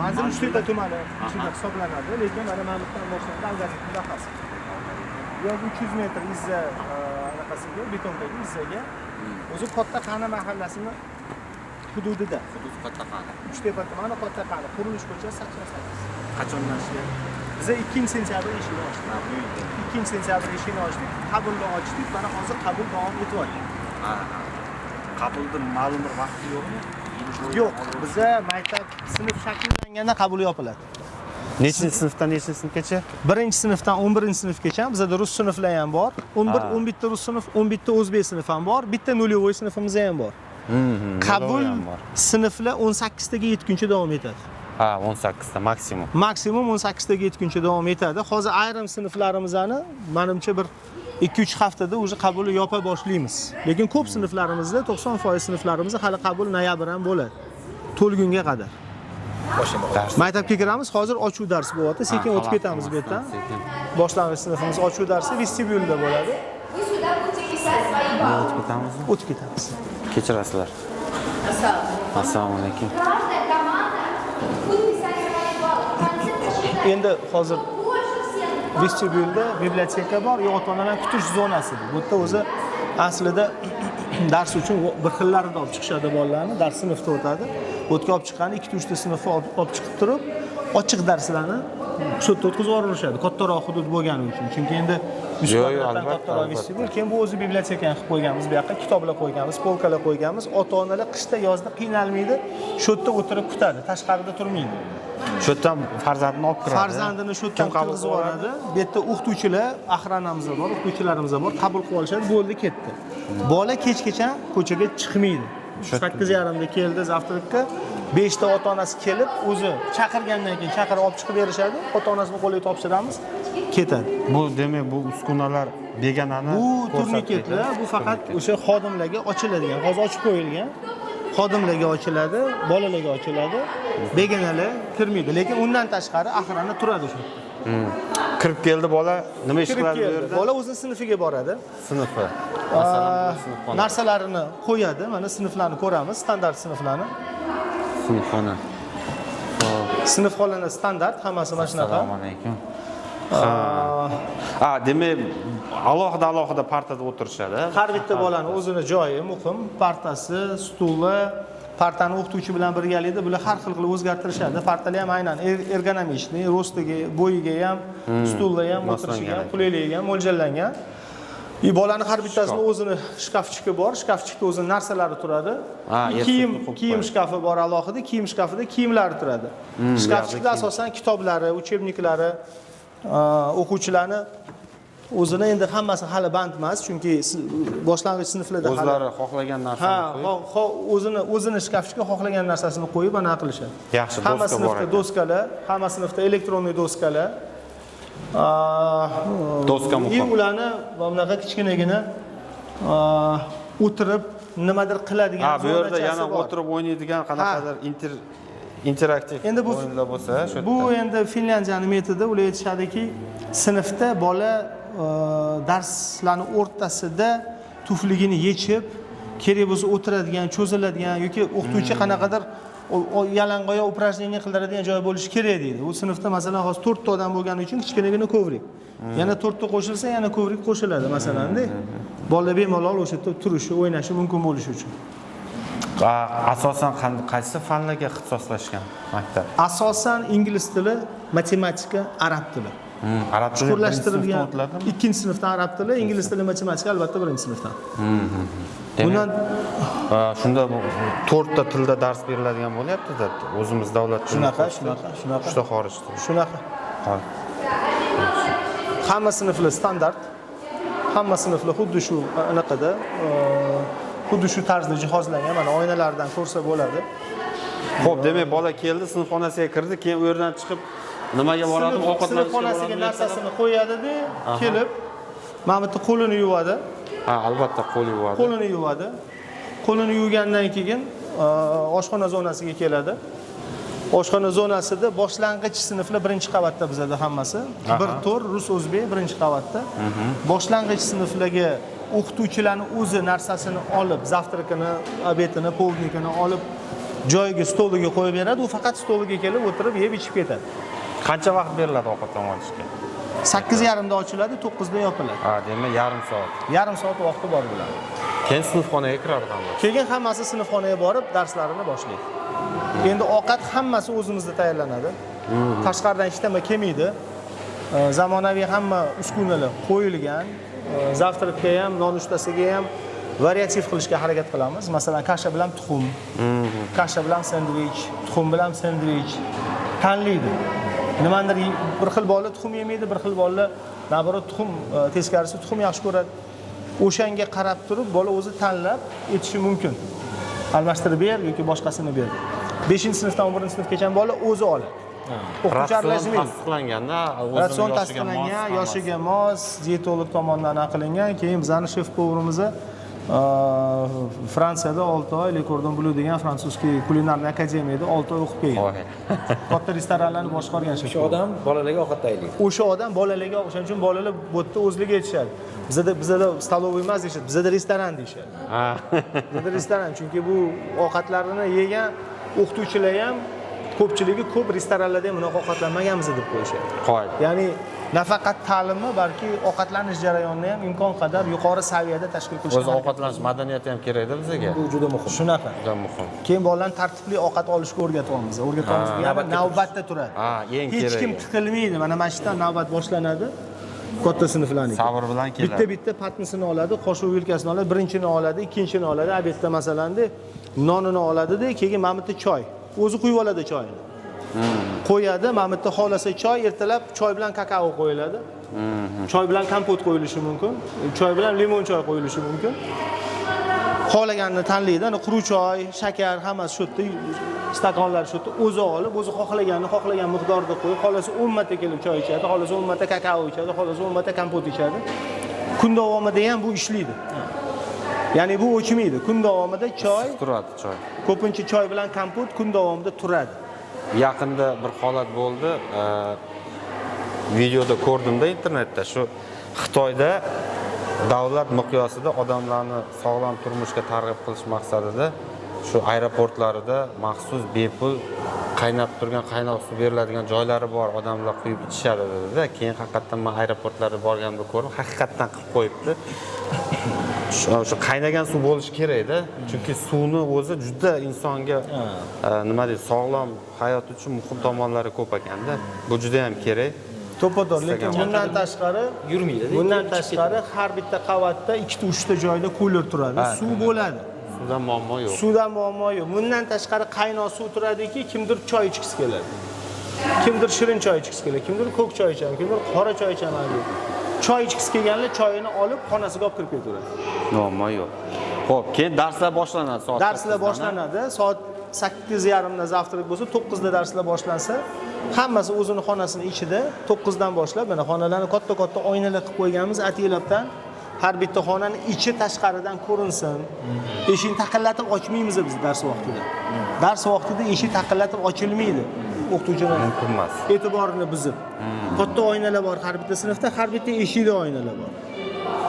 Manzil Uchtepa tumani ichida hisoblanadi, lekin mana Mamutdan boshlanadi Algazit bunaqasi. Yo'q 300 metr izza anaqasiga, betondagi izzaga o'zi Qo'ttaqani mahallasini hududida. Hudud Qo'ttaqani. Uchtepa tumani Qo'ttaqani qurilish ko'chasi 88. Qachondan ishlayapti? Biz 2-sentyabr eshigini ochdik. 2-sentyabr eshigini ochdik. Qabulni ochdik. Mana hozir qabul davom etyapti. Qabulda ma'lum bir vaqti yo'qmi? Yo'q, bizda maktab sinf shakllanganda qabul yopiladi. Nechinchi sinfdan nechinchi sinfgacha? 1-sinfdan 11-sinfgacha bizda rus sinflar ham bor. 11 ta rus sinf, 11 ta o'zbek sinf ham bor. Bitta nolyovoy sinfimiz ham bor. Qabul sinflar 18 taga yetguncha davom etadi. Ha, 18 ta maksimum. Maksimum 18 taga yetguncha davom etadi. Hozir ayrim sinflarimizni menimcha bir 2-3 haftada o'zi qabulni yopa boshlaymiz. Lekin ko'p sinflarimizda 90% sinflarimizda hali qabul noyabrdan bo'ladi. To'lgunga qadar. Maktabga kiramiz, hozir ochuv darsi bo'lyapti. Sekin o'tib ketamiz bu yerdan. Boshlang'ich sinfimiz ochuv darsi vestibyulda bo'ladi. O'tib ketamizmi? O'tib ketamiz. Kechirasizlar. Assalomu alaykum. Endi hozir vestibyulda biblioteka bor, ota-onalar kutish zonasi. Bu yerda o'zi aslida dars uchun bir xillarida olib chiqishadi bolalarni, dars sinfda o'tadi. Bu yerga olib chiqqani 2-3 ta sinfga olib chiqib turib, ochiq darslarni shu yerda o'tkazib yuborishadi, kattaroq hudud bo'lgani uchun. Chunki endi kattaroq vestibyul, keyin bu o'zi bibliotekani qilib qo'yganmiz, bu yoqqa kitoblar qo'yganmiz, polkalar qo'yganmiz. Ota-onalar qishda, yozda qiynalmaydi, shu yerda o'tirib kutadi, tashqarida turmaydi. Shu yerdan farzandini olib kiradi. Farzandini shu yerdan kirgizib oladi. Bu yerda o'qituvchilar, aqranamiz bor, o'qituvchilarimiz bor, qabul qilib olishadi, bo'ldi, ketdi. Bola kechgacha ko'chaga chiqmaydi. 8:30da keldi zavtrakka, 5 ta ota-onasi kelib, o'zi chaqirgandan keyin chaqirib olib chiqib berishadi, ota-onasining qo'liga topshiramiz, ketadi. Bu demak, bu uskunalar begonani bu turniketlar, bu faqat o'sha xodimlarga ochiladigan, hozir ochib qo'yilgan. Xodimlarga ochiladi, bolalarga ochiladi, begonalar kirmaydi, lekin undan tashqari aqrani turadi shu. Kirib keldi bola, nima ish qiladi bu yerda? Bola o'zining sinfiga boradi. Sinfi. Masalan, sinfxona. Narsalarini qo'yadi. Mana sinflarni ko'ramiz, standart sinflarni. Sinfxona. Sinfxonalar standart, hammasi mana shunaqa. Assalomu alaykum. Demak, alohida partada o'tirishadi. Har bitta bolaning o'zini joyi muhim, partasi, stuli, partani o'qituvchi bilan birgalikda bular har xil qilib o'zgartirishadi. Partalar ham aynan ergonomичный, rostiga, bo'yiga ham, stullar ham, o'tirishiga ham, qulayligiga ham mo'ljallangan. Bolaning har bittasini o'zini shkafchiki bor, shkafchikda o'zining narsalari turadi. Kiyim shkafi bor alohida, kiyim shkafida kiyimlari turadi. Shkafchikda asosan kitoblari, uchebniklari, o'quvchilarni o'zini endi hammasi hali band emas, chunki boshlang'ich sinflarda o'zlari xohlagan narsani qo'yib, o'zini shkafchiga xohlagan narsasini qo'yib ana qilishadi. Yaxshi, hamma sinfda doskalar, hamma sinfda elektronniy doskalar. Doska muhim. Ularni bunaqa kichkinagina o'tirib nimadir qiladigan bu yerda yana o'tirib o'ynaydigan qanaqadir interaktiv o'yinlar bo'lsa, shu yerda. Bu endi Finlyandiyaning metodi, ular aytishadiki, sinfda bola darslarning o'rtasida tufligini yechib, kerak bo'lsa o'tiradigan, cho'ziladigan yoki o'qituvchi qanaqadir yalang'oyoq упражнение qildiradigan joy bo'lishi kerak deydi. U sinfda masalan hozir 4 ta odam bo'lgani uchun kichkinagina kovrik. Yana 4 ta qo'shilsa, yana kovrik qo'shiladi masalanda. Bolalar bemalol o'sha yerda turishi, o'ynashi mumkin bo'lishi uchun. Asosan qaysi fanlarga ixtisoslashgan maktab? Asosan ingliz tili, matematika, arab tili. Arab tili chuqurlashtirilgan 2-sinfdan arab tili, ingliz tili, matematika albatta 1-sinfdan. Bundan shunda 4 ta tilda dars beriladigan bo'lyapti-da, o'zimiz davlat shunaqa. Shunda xorijda. Shunaqa. Hamma sinflar standart. Hamma sinflar xuddi shu anaqada, xuddi shu tarzda jihozlangan. Mana oynalardan ko'rsa bo'ladi. Xo'p, demak, bola keldi, sinfxonasiga kirdi, keyin u yerdan chiqib nimaga boradi? Ovqatlanishga sinfxonasiga narsasini qo'yadi-da, kelib mana bu yerda qo'lini yuvadi. Albatta qo'l yuvadi. Qo'lini yuvadi. Qo'lini yuvgandan keyin oshxona zonasiga keladi. Oshxona zonasida boshlang'ich sinflar 1-qavatda bizada hammasi. Bir to'r rus o'zbek 1-qavatda. Boshlang'ich sinflarga o'qituvchilarning o'zi narsasini olib, zavtrakini, obedini, polnikini olib joyiga stoliga qo'yib beradi, u faqat stoliga kelib o'tirib yeb ichib ketadi. Qancha vaqt beriladi ovqatlanib olishga? 8:30 da ochiladi, 9 da yopiladi. Ha, demak yarim soat. Yarim soat vaqti bor bular. Keyin sinfxonaga kiradi hamma. Keyin hammasi sinfxonaga borib darslarini boshlaydi. Endi ovqat hammasi o'zimizda tayyorlanadi. Tashqaridan hech nima kelmaydi. Zamonaviy hamma uskunalar qo'yilgan. Zavtrakka ham, nonuchtasiga ham variativ qilishga harakat qilamiz. Masalan, kasha bilan tuxum, kasha bilan sendvich, tuxum bilan sendvich tanlaydi. Nimadir bir xil bola tuxum yemaydi, bir xil bola naborot tuxum teskarisi tuxum yaxshi ko'radi. O'shanga qarab turib bola o'zi tanlab etishi mumkin. Almashtirib ber yoki boshqasini ber. 5-sinfdan 11-sinfgacha bola o'zi oladi. O'quvchi aralashmaydi. Tasdiqlanganda, Ratsion tasdiqlangan, yoshiga mos, diyetolog tomonidan qilingan. Keyin bizning shef-povurimiz Fransiyada 6 oy Le Cordon Bleu degan frantsuzskiy kulinarniy akademiyada 6 oy o'qib kelgan. Katta restoranlarni boshqargan shef. O'sha odam bolalarga ovqat tayyorlaydi. O'sha odam bolalarga, o'shaning uchun bolalar bu yerda o'zligi aytishadi. Bizda stolovoy emas deyishadi, bizda restoran deyishadi. Ha. Bizda restoran, chunki bu ovqatlarini yegan o'qituvchilar ham ko'pchiligi ko'p restoranlarda ham bunaqa ovqatlanmaganmiz deb qo'yishadi. Qo'y. Ya'ni nafaqat ta'limi, balki ovqatlanish jarayonini ham imkon qadar yuqori saviyada tashkil qilish. O'zi ovqatlanish madaniyati ham kerakda bizga. Bu juda muhim. Shunaqa. Juda muhim. Keyin bolalarni tartibli ovqat olishga o'rgatyapmiz. O'rgatyapmiz degani navbatda turadi. Ha, eng Hech keragi. kim tiqilmaydi. Mana shundan navbat boshlanadi. Katta sinflarniki. Sabr bilan keladi. Bitta patnisini oladi, qoshiq yelkasini oladi, birinchini oladi, ikkinchini oladi. Obedda masalanda nonini oladi-da, keyin mana bitta choy. O'zi quyib oladi choyni. Qo'yadi, mana bitta xolasa choy, ertalab choy bilan kakao qo'yiladi. Choy bilan kompot qo'yilishi mumkin. Choy bilan limon choy qo'yilishi mumkin. Xohlaganini tanlaydi. Ana quruq choy, shakar hammasi shu yerda, stakanlar shu yerda o'zi olib, o'zi xohlagan miqdorda qo'yib, xolasa 10 marta kelib choy ichadi, xolasa 10 marta kakao ichadi, xolasa 10 marta kompot ichadi. Kun davomida ham bu ishlaydi. Ya'ni bu o'chmaydi. Kun davomida choy turadi choy. Ko'pincha choy bilan kompot kun davomida turadi. Yaqinda bir holat bo'ldi. Videoda ko'rdimda internetda. Shu Xitoyda davlat miqyosida odamlarni sog'lom turmushga targ'ib qilish maqsadida shu aeroportlarida maxsus bepul qaynab turgan qaynoq suv beriladigan joylari bor, odamlar quyib ichishadi dedi-da. Keyin haqiqatan men aeroportlarga borganimda ko'rdim, haqiqatan qilib qo'yibdi. Shu qaynagan suv bo'lishi kerak-da. Chunki suvni o'zi juda insonga nima deydi, sog'lom hayot uchun muhim tomonlari ko'p ekanda. Bu juda ham kerak. To'pato'g'ri, lekin bundan tashqari Yurmaydi. Bundan tashqari har bitta qavatda 2-3 ta joyda kuyler turadi. Suv bo'ladi. Suvdan muammo yo'q. Suvdan muammo yo'q. Bundan tashqari qaynoq suv turadiki, kimdir choy ichgisi keladi. Kimdir shirin choy ichgisi keladi, kimdir ko'k choy ichaman, kimdir qora choy ichaman deydi. Choy ichgisi kelganlar choyini olib xonasiga olib kirib ketaveradi. Muammo yo'q. Xo'p, keyin darslar boshlanadi soat. Darslar boshlanadi. Soat 8:30 da zavtrak bo'lsa, 9 da darslar boshlansa, hammasi o'zini xonasini ichida 9 dan boshlab, mana xonalarni katta-katta oynalar qilib qo'yganmiz ataylabdan. Har bitta xonani ichi tashqaridan ko'rinsin. Eshikni taqillatib ochmaymiz biz dars vaqtida. Dars vaqtida eshik taqillatib ochilmaydi. O'qituvchilar mumkin emas. E'tiborini buzib. Katta oynalar bor har bitta sinfda, har bitta eshikli oynalar bor.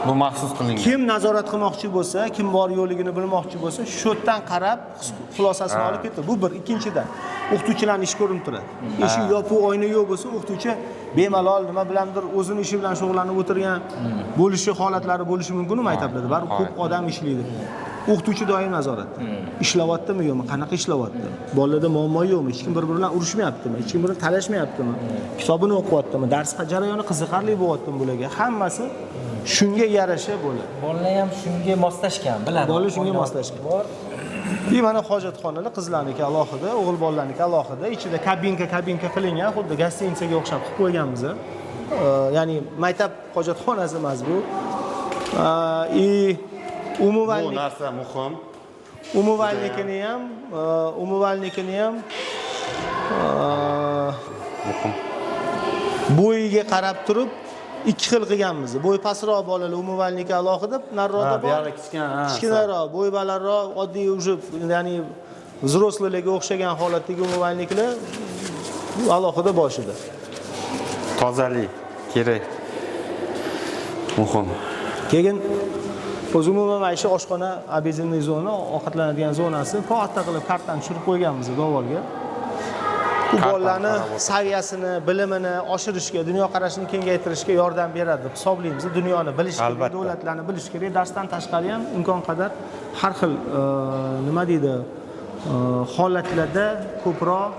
Bu maxsus qilingan. Kim nazorat qilmoqchi bo'lsa, kim bor yo'ligini bilmoqchi bo'lsa, shu yerdan qarab xulosasini olib ketadi. Bu bir. Ikkinchidan, o'qituvchilarning ish ko'rinib turadi. Eshik yopiq, oyna yo'q bo'lsa, o'qituvchi bemalol nima bilandir o'zini ishi bilan shug'ullanib o'tirgan bo'lishi holatlari bo'lishi mumkin maktablarda. Baribir ko'p odam ishlaydi. O'qituvchi doim nazoratda. Ishlayaptimi yo'qmi? Qanaqa ishlayapti? Bolalarda muammo yo'qmi? Hech kim bir-birini urushmayaptimi? Hech kim birini talashmayaptimi? Kitobini o'qiyaptimi? Dars jarayoni qiziqarli bo'lyaptimi bularga? Hammasi shunga yarasha bo'ladi. Bolalar ham shunga moslashgan, biladi. Bola shunga moslashgan. Bor. Mana hojatxonalar qizlarniki alohida, o'g'il bolalarniki alohida, ichida kabinka qilingan, xuddi gostinitsaga o'xshab qilib qo'yganmiz. Ya'ni maktab hojatxonasi emas bu. Bu narsa muhim. Umuvalnikini ham Muhim. bo'yiga qarab turib ikki xil qilganmiz. Bo'y pastroq bolalar umuvalniki alohida, nariroqda Bu bor. yerda Kichkinaroq, bo'y balandroq, oddiy уже, ya'ni взрослыйlarga o'xshagan holatdagi umuvalniklar alohida boshida. Tozalik kerak. Muhim. Keyin O'zi umuman mana shu oshxona обеденный zona, ovqatlanadigan zonasi katta qilib kartani tushirib qo'yganmiz dovolga. Bu bolalarni saviyasini, bilimini oshirishga, dunyoqarashini kengaytirishga yordam beradi deb hisoblaymiz. Dunyoni bilish kerak, davlatlarni bilish kerak. Darsdan tashqari ham imkon qadar har xil nima deydi, holatlarda ko'proq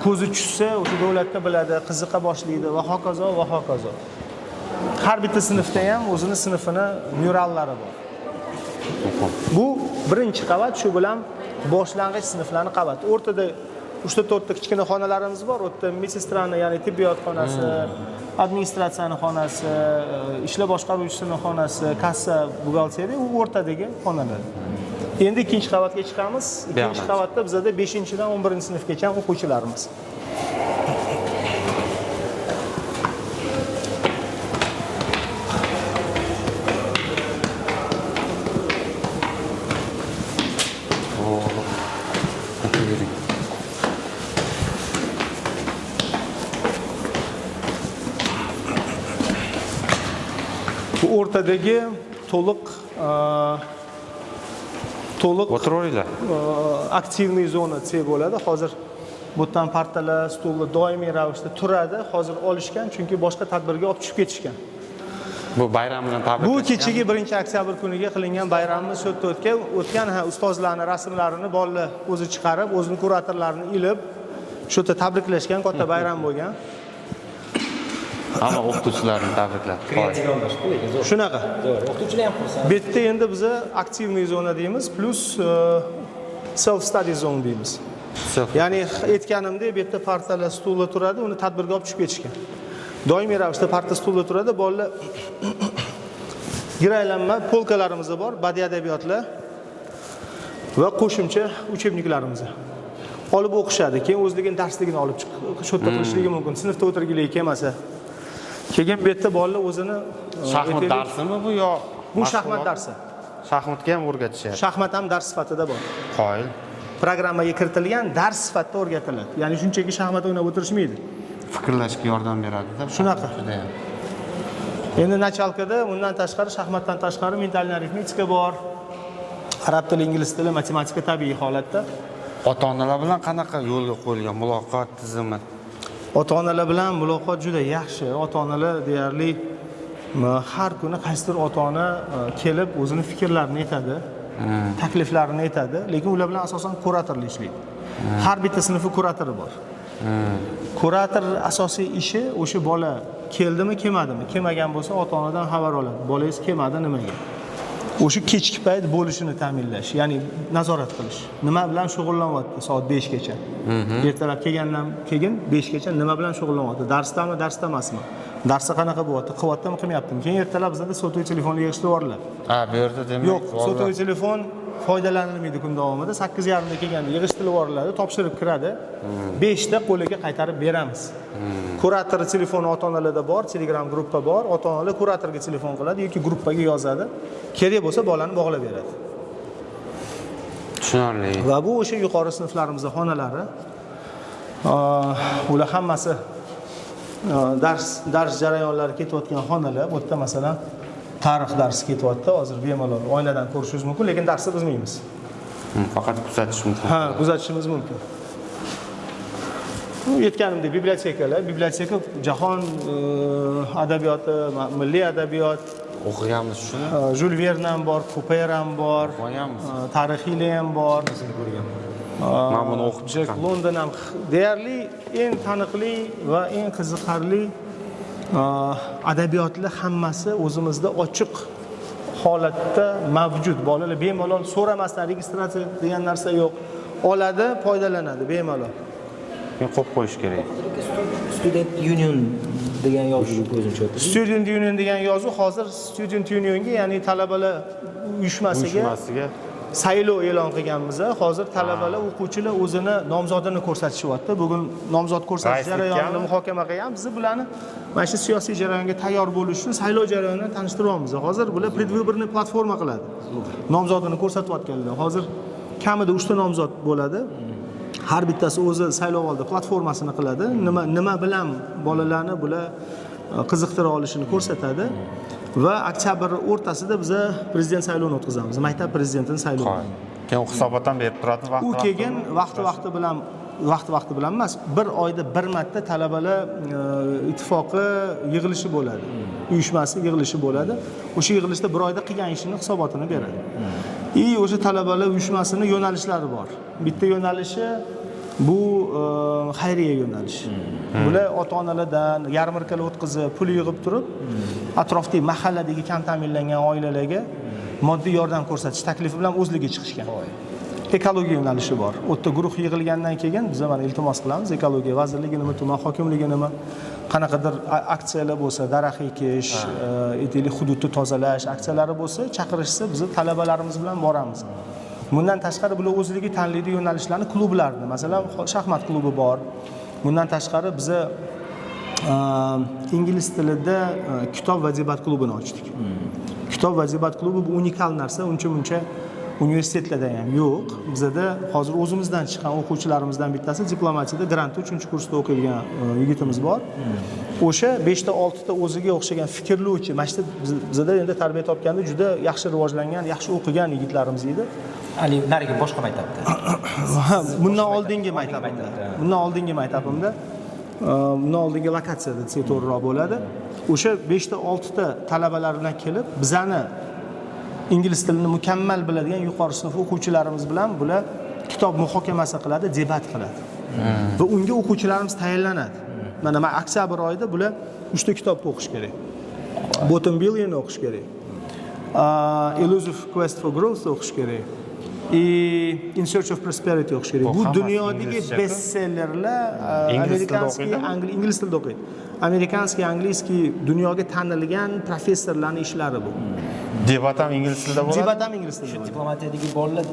ko'zi tushsa, o'sha davlatda biladi, qiziqa boshlaydi va hokazo va hokazo. Har bitta sinfda ham o'zini sinfini murallari bor. Bu birinchi qavat, shu bilan boshlang'ich sinflarning qavati. O'rtada 3-4 ta kichkina xonalarimiz bor. O'tda medsestrani, ya'ni tibbiyot xonasi, administratsiyani xonasi, ishlar boshqaruvchisining xonasi, kassa, buxgalteriya, u o'rtadagi xonalar. Endi ikkinchi qavatga chiqamiz. Ikkinchi qavatda bizda 5-dan 11-sinfgacha o'quvchilarimiz. Bu o'rtadagi to'liq o'tiringlar. aktivniy zona desak bo'ladi. Hozir bu yerdan partalar, stullar doimiy ravishda turadi. Hozir olishgan, chunki boshqa tadbirga olib tushib ketishgan. Bu bayram bilan tabriklash. Bu kechagi 1-oktyabr kuniga qilingan bayramni shu yerda o'tgan ustozlarning rasmlarini bolalar o'zi chiqarib, o'zining kuratorlarini ilib, shu yerda tabriklashgan katta bayram bo'lgan. Hamma o'qituvchilarni tabriklab. Shunaqa. Zo'r. O'qituvchilar ham xursand. Bu yerda endi biz aktivniy zona deymiz, plus self study zone deymiz. Ya'ni aytganimdek, bu yerda partalar, stullar turadi, uni tadbirga olib tushib ketishgan. Doimiy ravishda parta, stullar turadi, bolalar gir aylanma polkalarimiz bor, badiiy adabiyotlar va qo'shimcha uchebniklarimiz. Olib o'qishadi, keyin o'zligini darsligini olib chiqib, shu yerda qilishligi mumkin. Sinfda o'tirgiligi kelmasa. Keyin bu yerda bolalar o'zini shaxmat darsimi bu yo? Bu shaxmat darsi. Shaxmatga ham o'rgatishyapti. Shaxmat ham dars sifatida bor. Qoyil. Programmaga kiritilgan dars sifatida o'rgatiladi. Ya'ni shunchaki shaxmat o'ynab o'tirishmaydi. Fikrlashga yordam beradi-da. Shunaqa. Endi nachalkada undan tashqari, shaxmatdan tashqari mentalniy aritmetika bor. Arab tili, ingliz tili, matematika tabiiy holatda. Ota-onalar bilan qanaqa yo'lga qo'yilgan muloqot tizimi? Ota-onalar bilan muloqot juda yaxshi. Ota-onalar deyarli har kuni qaysidir ota-ona kelib o'zini fikrlarini aytadi, takliflarini aytadi, lekin ular bilan asosan kuratorlar ishlaydi. Har bitta sinfi kuratori bor. Kurator asosiy ishi o'sha bola keldimi, kelmadimi? Kelmagan bo'lsa ota-onadan xabar oladi. Bolangiz kelmadi, nimaga? O'sha kechki payt bo'lishini ta'minlash, ya'ni nazorat qilish. Nima bilan shug'ullanyapti soat 5 gacha? Ertalab kelgandan keyin 5 gacha nima bilan shug'ullanyapti? Darsdami, darsda emasmi? Darsda qanaqa bo'lyapti? Qilyaptimi, qilmayaptimi? Keyin ertalab bizda sotuvchi telefonga yig'ishtirib yuboriladi. Ha, bu yerda demak. Yo'q, sotuvchi telefon foydalanilmaydi kun davomida. 8:30da kelganda yig'ishtirib yuboriladi, topshirib kiradi. 5 da qo'liga qaytarib beramiz. Kurator telefoni ota-onalarda bor, Telegram gruppa bor. Ota-onalar kuratorga telefon qiladi yoki gruppaga yozadi. Kerak bo'lsa bolani bog'lab beradi. Tushunarli. Va bu o'sha yuqori sinflarimizning xonalari. Ular hammasi dars jarayonlari ketayotgan xonalar. Bu yerda masalan tarix darsi ketyapti. Hozir bemalol oynadan ko'rishingiz mumkin, lekin darsni bilmaymiz. Faqat kuzatish mumkin. Ha, kuzatishimiz mumkin. Aytganimdek, biblioteka jahon adabiyoti, milliy adabiyot o'qiganmiz shuni. Jules Verne ham bor, Couper ham bor, tarixiylar ham bor. Men buni o'qib chiqqan. London ham deyarli eng taniqli va eng qiziqarli adabiyotlar hammasi o'zimizda ochiq holatda mavjud. Bolalar bemalol so'ramasdan registratsiya degan narsa yo'q. Oladi, foydalanadi bemalol. Men qo'yib qo'yish kerak. Student Union degan yozuv ko'zimcha o'tdi. Student Union degan yozuv hozir Student Unionga, ya'ni talabalar uyushmasiga saylov e'lon qilganmiz. Hozir talabalar, o'quvchilar o'zini nomzodini ko'rsatishyapti. Bugun nomzod ko'rsatish jarayonini muhokama qilganmiz. Biz bularni mana shu siyosiy jarayonga tayyor bo'lish uchun saylov jarayonini tanishtiryapmiz. Hozir bular predvyborniy platforma qiladi. Nomzodini ko'rsatyapganlar. Hozir kamida 3 ta nomzod bo'ladi. Har bittasi o'zi saylovoldi platformasini qiladi. Nima bilan bolalarni bular qiziqtira olishini ko'rsatadi. va oktyabr o'rtasida biz prezident saylovini o'tkazamiz. Maktab prezidentini saylovini. Keyin hisobot ham berib turadi U keyin vaqti bilan emas, bir oyda bir marta talabalar ittifoqi yig'ilishi bo'ladi. Uyushmasi yig'ilishi bo'ladi. O'sha yig'ilishda bir oyda qilgan ishini hisobotini beradi. O'sha talabalar uyushmasining yo'nalishlari bor. Bitta yo'nalishi bu xayriya yo'nalishi. Bular ota-onalardan yarmarkalar o'tkazib, pul yig'ib turib, atrofdagi mahalladagi kam ta'minlangan oilalarga moddiy yordam ko'rsatish taklifi bilan o'zligi chiqishgan. Ekologiya yo'nalishi bor. U yerda guruh yig'ilgandan keyin biz mana iltimos qilamiz, ekologiya vazirliginimi, tuman hokimliginimi qanaqadir aksiyalar bo'lsa, daraxt ekish, aytaylik hududni tozalash aksiyalari bo'lsa, chaqirishsa biz talabalarimiz bilan boramiz. Bundan tashqari bular o'zligi tanlaydigan yo'nalishlarni klublarni, masalan, shaxmat klubi bor. Bundan tashqari biz ingliz tilida kitob va debat klubini ochdik. Kitob va debat klubi bu unikal narsa, uncha universitetlarda ham yo'q. Bizda hozir o'zimizdan chiqqan o'quvchilarimizdan bittasi diplomatiyada grant 3-kursda o'qiydigan yigitimiz bor. O'sha 5 ta 6 ta o'ziga o'xshagan fikrlovchi, mana shu bizda endi tarbiya topganda juda yaxshi rivojlangan, yaxshi o'qigan yigitlarimiz edi. Narigi boshqa maktabda. Bundan oldingi maktabimda bundan oldingi lokatsiyada desak to'g'riroq bo'ladi. O'sha 5 ta 6 ta talabalar bilan kelib, bizani ingliz tilini mukammal biladigan yuqori sinf o'quvchilarimiz bilan bular kitob muhokamasi qiladi, debat qiladi. Va unga o'quvchilarimiz tayinlanadi. Mana oktyabr oyida bular 3 ta kitobni o'qish kerak. Bottom Billion o'qish kerak. Elusive Quest for Growth o'qish kerak. In Search of Prosperity o'qish kerak. Bu dunyodagi bestsellerlar amerikanskiy, ingliz tilida o'qiydi. Amerikanskiy, angliyskiy dunyoga tanilgan professorlarning ishlari bu. Debat ham ingliz tilida bo'ladi. Debat ham ingliz tilida. Diplomatiyadagi bolalar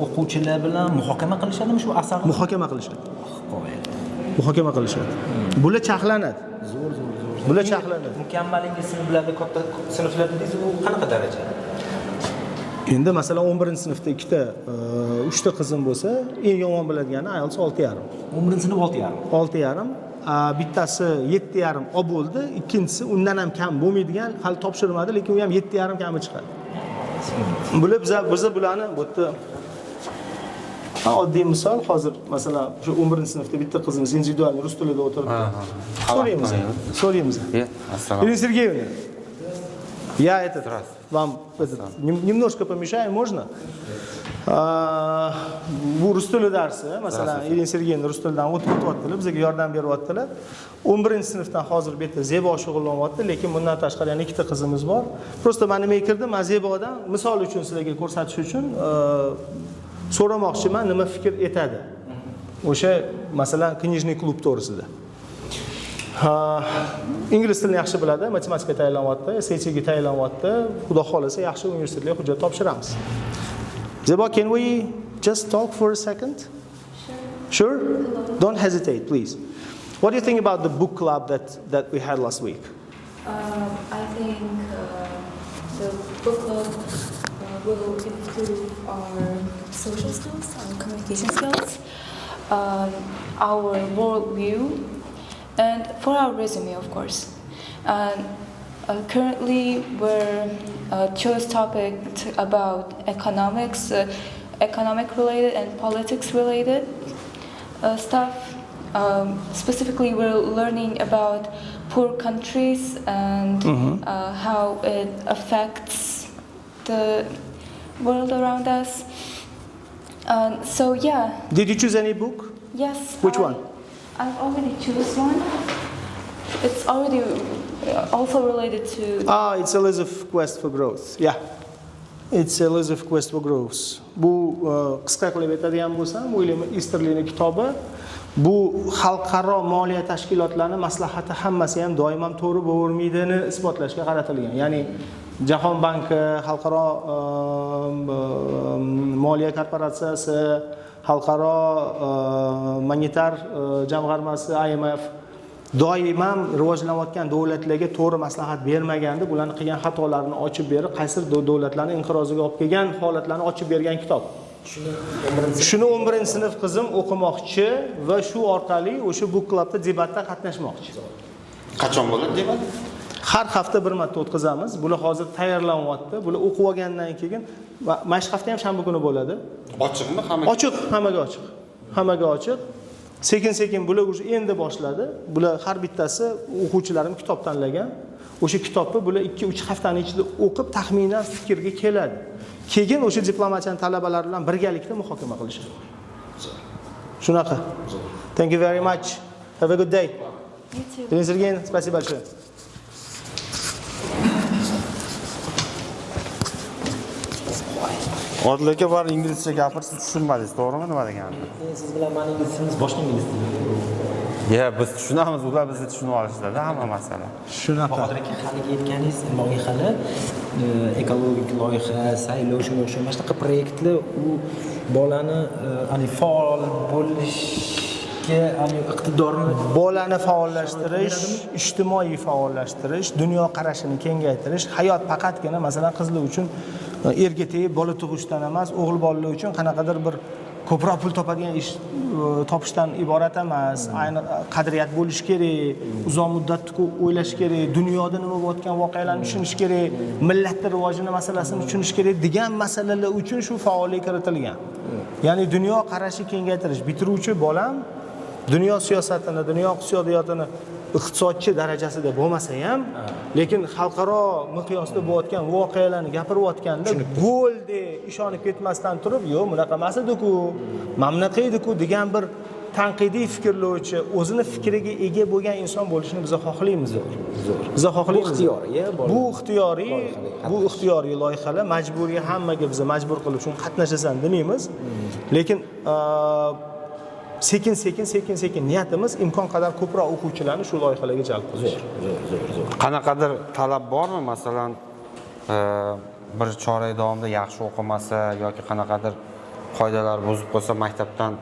o'quvchilar bilan muhokama qilishadimi shu asarni? Muhokama qilishadi. Muhokama qilishadi. Bular chaqlanadi. Zo'r. Bular chaqlanadi. Mukammal ingliz tilini biladi, katta sinflarda deysiz, u qanaqa daraja? Endi masalan 11-sinfda 2 ta, 3 ta qizim bo'lsa, eng yomon biladigani IELTS 6.5. 11-sinf 6.5. 6.5. Bittasi 7.5 olib bo'ldi, ikkinchisi undan ham kam bo'lmaydigan, hali topshirmadi, lekin u ham 7.5 kami chiqadi. Bular biz bularni bu yerda oddiy misol, hozir masalan shu 11-sinfda bitta qizimiz individualniy rus tilida o'tiribdi. So'raymiz. Assalomu Ирина Сергеевна, я вам немножко помешаю, можно? Bu rus tili darsi, masalan, Irina Sergeyevna rus tilidan o'tyaptilar, bizga yordam beryaptilar. 11-sinfdan hozir bu yerda Zebo shug'ullanyapti, lekin bundan tashqari yana 2 ta qizimiz bor. Prosta men nimaga kirdim? Men Zebodan misol uchun sizlarga ko'rsatish uchun so'ramoqchiman, nima fikr etadi. O'sha masalan, knижный klub to'g'risida. Ingliz tilini yaxshi biladi, matematika tayyorlanyapti, SATga tayyorlanyapti. Xudo xolasa yaxshi universitetlarga hujjat topshiramiz. Zebo, can we just talk for a second? Sure? Don't hesitate, please. What do you think about the book club that we had last week? I think the book club will improve our social skills, our communication skills, our worldview, and for our resume, of course. Currently, we're chose topic about economics, economic-related and politics-related stuff. Specifically, we're learning about poor countries and how it affects the world around us. So yeah. Did you choose any book? Yes. Which one? I've already choose one. It's already also related to. It's Elusive Quest for Growth. Yeah. It's Elusive Quest for Growth. Bu qisqa qilib aytadigan bo'lsam, William Easterlyning kitobi. Bu xalqaro moliya tashkilotlarining maslahati hammasi ham doim ham to'g'ri bo'lavermaydini isbotlashga qaratilgan. Ya'ni Jahon banki, xalqaro moliya korporatsiyasi, xalqaro monetar jamg'armasi IMF doim ham rivojlanayotgan davlatlarga to'g'ri maslahat bermaganda, ularning qilgan xatolarini ochib berib, qaysi davlatlarning inqiroziga olib kelgan holatlarni ochib bergan kitob. Shuni 11-sinf qizim o'qimoqchi va shu orqali o'sha book clubda debatda qatnashmoqchi. Qachon bo'ladi debat? har hafta bir marta o'tkazamiz. Bular hozir tayyorlanyapti. Bular o'qib olgandan keyin mashq hafta ham shanba kuni bo'ladi. Ochiqmi hamma? Ochiq, hammaga ochiq. Hammaga ochiq. Sekin-sekin bular уже endi boshladi. Bular har bittasi o'quvchilarim kitob tanlagan. O'sha kitobni bular 2-3 haftaning ichida o'qib, taxminan fikrga keladi. Keyin o'sha diplomatiyan talabalar bilan birgalikda muhokama qilishadi. Shunaqa. Thank you very much. Have a good day. You too. Денис Сергеевич, спасибо большое. Odil aka bor inglizcha gapirsiz tushunmadingiz, to'g'rimi nima deganini? Siz bilan meni ingliz tilimiz boshqa ingliz tili. Ya biz tushunamiz, ular bizni tushunib olishadi, hamma masala. Shunaqa. Bahodir aka, haligi aytganingiz loyihani, ekologik loyiha, saylov shunga o'xshagan shunaqa proyektlar u bolani faol bo'lishga, iqtidorni Bolani faollashtirish, ijtimoiy faollashtirish, dunyo qarashini kengaytirish, hayot faqatgina masalan qizlar uchun erga tegib bola tug'ishdan emas, o'g'il bolalar uchun qanaqadir bir ko'proq pul topadigan ish topishdan iborat emas. Ayni qadriyat bo'lish kerak, uzoq muddatli o'ylash kerak, dunyoda nima bo'layotgan voqealarni tushunish kerak, millatning rivojini masalasini tushunish kerak degan masalalar uchun shu faollik kiritilgan. Ya'ni dunyo qarashi kengaytirish. Bitiruvchi bolam dunyo siyosatini, dunyo iqtisodiyotini iqtisodchi darajasida bo'lmasa ham, lekin xalqaro miqyosda bo'layotgan voqealarni gapirayotganda bo'ldi, ishonib ketmasdan turib, yo'q, bunaqa emas edi-ku, mana bunaqa edi-ku degan bir tanqidiy fikrlovchi, o'zini fikriga ega bo'lgan inson bo'lishini biz xohlaymiz. Biz xohlaymiz. Bu ixtiyoriy loyihalar, majburiy, hammaga biz majbur qilib shuni qatnashasan demaymiz. Lekin sekin niyatimiz imkon qadar ko'proq o'quvchilarni shu loyihalarga jalb qilish. Qanaqadir talab bormi? Masalan, bir chorak davomida yaxshi o'qimasa yoki qanaqadir qoidalar buzib qo'ysa maktabdan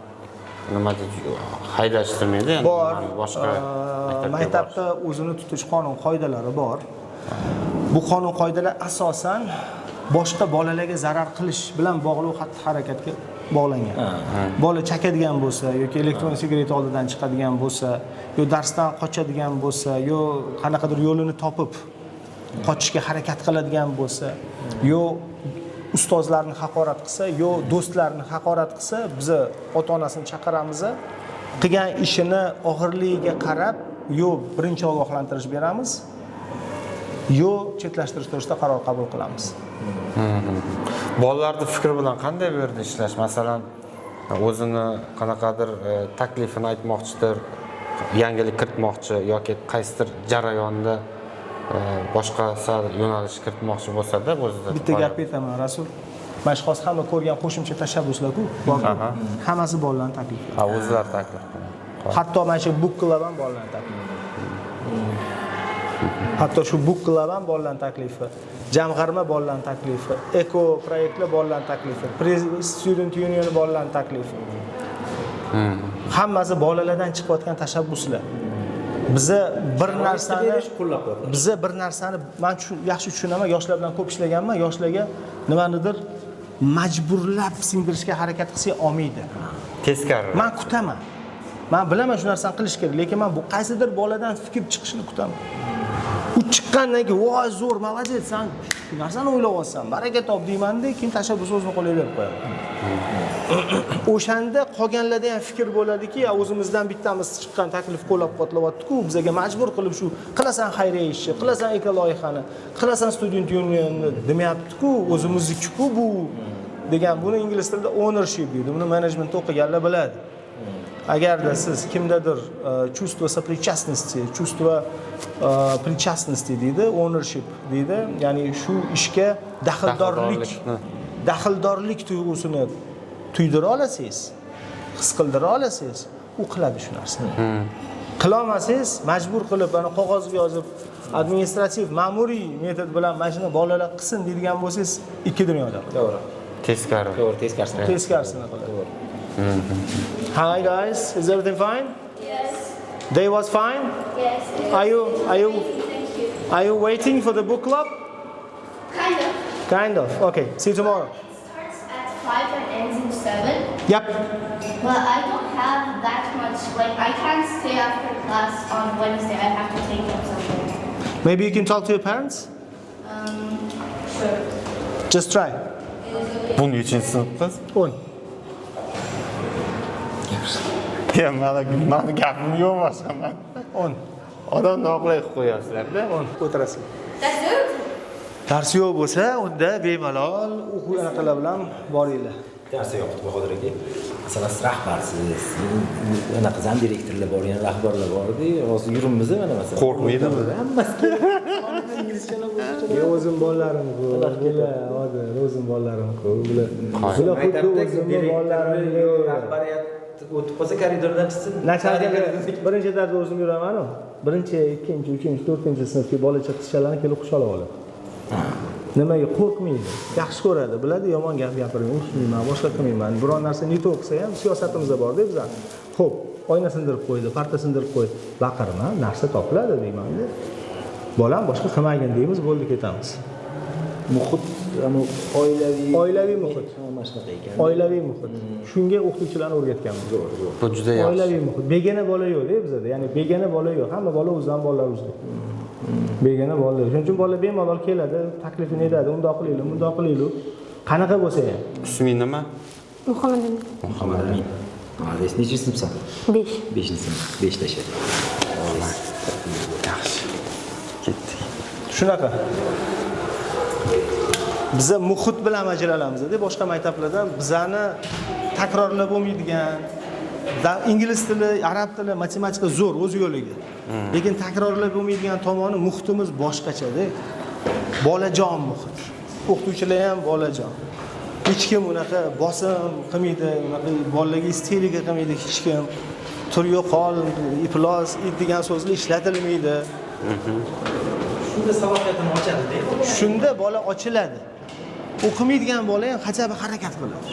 nima deydi, haydashtirmaydi endi. Bor. Boshqa maktabda o'zini tutish qonun qoidalari bor. Bu qonun qoidalar asosan boshqa bolalarga zarar qilish bilan bog'liq xatti-harakatga bog'langan. Bola chakadigan bo'lsa yoki elektron sigaret oldidan chiqadigan bo'lsa, yo darsdan qochadigan bo'lsa, yo qanaqadir yo'lini topib qochishga harakat qiladigan bo'lsa, yo ustozlarni haqorat qilsa, yo do'stlarni haqorat qilsa, biz ota-onasini chaqiramiz, qilgan ishini og'irligiga qarab yo birinchi ogohlantirish beramiz, yo chetlashtirish to'g'risida qaror qabul qilamiz. Bolalarning fikri bilan qanday bu yerda ishlash? Masalan, o'zini qanaqadir taklifini aytmoqchidir, yangilik kiritmoqchi yoki qaysidir jarayonda boshqa sal yo'nalish kiritmoqchi bo'lsa-da, o'zida. Bitta gap aytaman, Rasul. Mana shu hozir hamma ko'rgan qo'shimcha tashabbuslar-ku, hammasi bolalarning taklifi. Ha, o'zlari taklif qiladi. Hatto mana shu book club ham bolalarning taklifi. Hatto shu book club ham bolalarning taklifi. Jamg'arma bolalarning taklifi, eko proyektlar bolalarning taklifi, Student Union bolalarning taklifi. Hammasi bolalardan chiqayotgan tashabbuslar. Biza bir narsani men yaxshi tushunaman, yoshlar bilan ko'p ishlaganman, yoshlarga nimanidir majburlab singdirishga harakat qilsa olmaydi. Teskari. Men kutaman. Men bilaman shu narsani qilish kerak, lekin men bu qaysidir boladan fikr chiqishini kutaman. U chiqqandan keyin voy zo'r, молодец, sen shu narsani o'ylayapsan, baraka top deyman-da, keyin tashabbus o'zini qo'liga berib qo'yaman. O'shanda qolganlarda ham fikr bo'ladiki, o'zimizdan bittamiz chiqqan taklif qo'llab-quvvatlayapti-ku, bizga majbur qilib shu qilasan xayriya ishni, qilasan eko loyihani, qilasan Student Unionni demayapti-ku, o'zimizniki-ku bu degan, buni ingliz tilida ownership deydi. Buni menejmentda o'qiganlar biladi. Agarda siz kimdadir чувство сопричастности, чувство причастности deydi, ownership deydi, ya'ni shu ishga daxldorlik tuyg'usini tuydira olasangiz, his qildira olasangiz, u qiladi shu narsani. Qila olmasangiz, majbur qilib, ana qog'ozga yozib, administrativ, ma'muriy metod bilan mashina bolalar qilsin deydigan bo'lsangiz, ikki dunyoda. To'g'ri. Teskari. To'g'ri, teskarisini. Teskarisini qiladi. Hi guys, is everything fine? Yes. Day was fine? Yes. Are you Thank you. are you waiting for the book club? Kind of. Kind of. Okay. See you tomorrow. It starts at 5 and ends in 7. Yep. But I don't have that much. Like I can't stay after class on Wednesday. I have to take up something. Maybe you can talk to your parents? Sure. Just try. Bu nechinchi sinf qiz? 10. Ya mani gapim yo'q boshqa man. 10. Odam noqulay qilib qo'yasizlar-da. 10 o'tirasizlar. That's it. Dars yo'q bo'lsa, unda bemalol o'quv anaqalar bilan boringlar. Darsi yo'qdi Bahodir aka. Masalan, siz rahbarsiz, anaqa zam direktorlar bor, yana rahbarlar bor-ku, hozir yurimiz mana masalan. Qo'rqmaydimi? Hammasi O'zim bolalarim-ku, bular hozir o'zim bolalarim-ku, bular xuddi maktabdagi o'zim direktorlar, bolalarim. rahbariyat o'tib qolsa koridordan chiqsin. Nachalkaga birinchi darsda o'zim yuraman-ku. Birinchi, ikkinchi, uchinchi, to'rtinchi sinfga bola chaqichalarni kelib xush olib oladi. Nimaga qo'rqmaydi? Yaxshi ko'radi, biladi, yomon gap gapirmayman, ushlayman, boshqa qilmayman. Biror narsa neto qilsa ham siyosatimizda bor-da bizlar. Xo'p, oyna sindirib qo'ydi, parta sindirib qo'ydi. Baqirma, narsa topiladi deyman-da. Bolam boshqa qilmagin deymiz, bo'ldi ketamiz. Muhit, Oilaviy muhit. Mana shunaqa ekan. Oilaviy muhit. Shunga o'qituvchilarni o'rgatganmiz. Bu juda yaxshi. Oilaviy muhit. Begona bola yo'q-da bizda. Ya'ni begona bola yo'q. Hamma bola o'zidan bolalar o'zida. Begona bola. Shuning uchun bola bemalol keladi, taklifini aytadi, undoq qilaylik, bundoq qilaylik. Qanaqa bo'lsa ham. Isming nima? Muhammad Amin. Muhammad Amin. Hozir necha sinfsan? 5. 5-sinf. 5 tasha. Yaxshi. Ketdik. Shunaqa. Biza muhit bilan ajralamizda, boshqa maktablardan bizani takrorlab bo'lmaydigan ingliz tili, arab tili, matematika zo'r o'z yo'liga. Lekin takrorlab bo'lmaydigan tomoni muhitimiz boshqacha-da. Bolajon muhit. O'qituvchilar ham bolajon. Hech kim unaqa bosim qilmaydi, unaqa bolalarga isteriga qilmaydi hech kim. Tur yo'qol, iflos degan so'zlar ishlatilmaydi. Shunda salohiyatini ochadi-da. Shunda bola ochiladi. O'qimaydigan bola ham hajab harakat qiladi.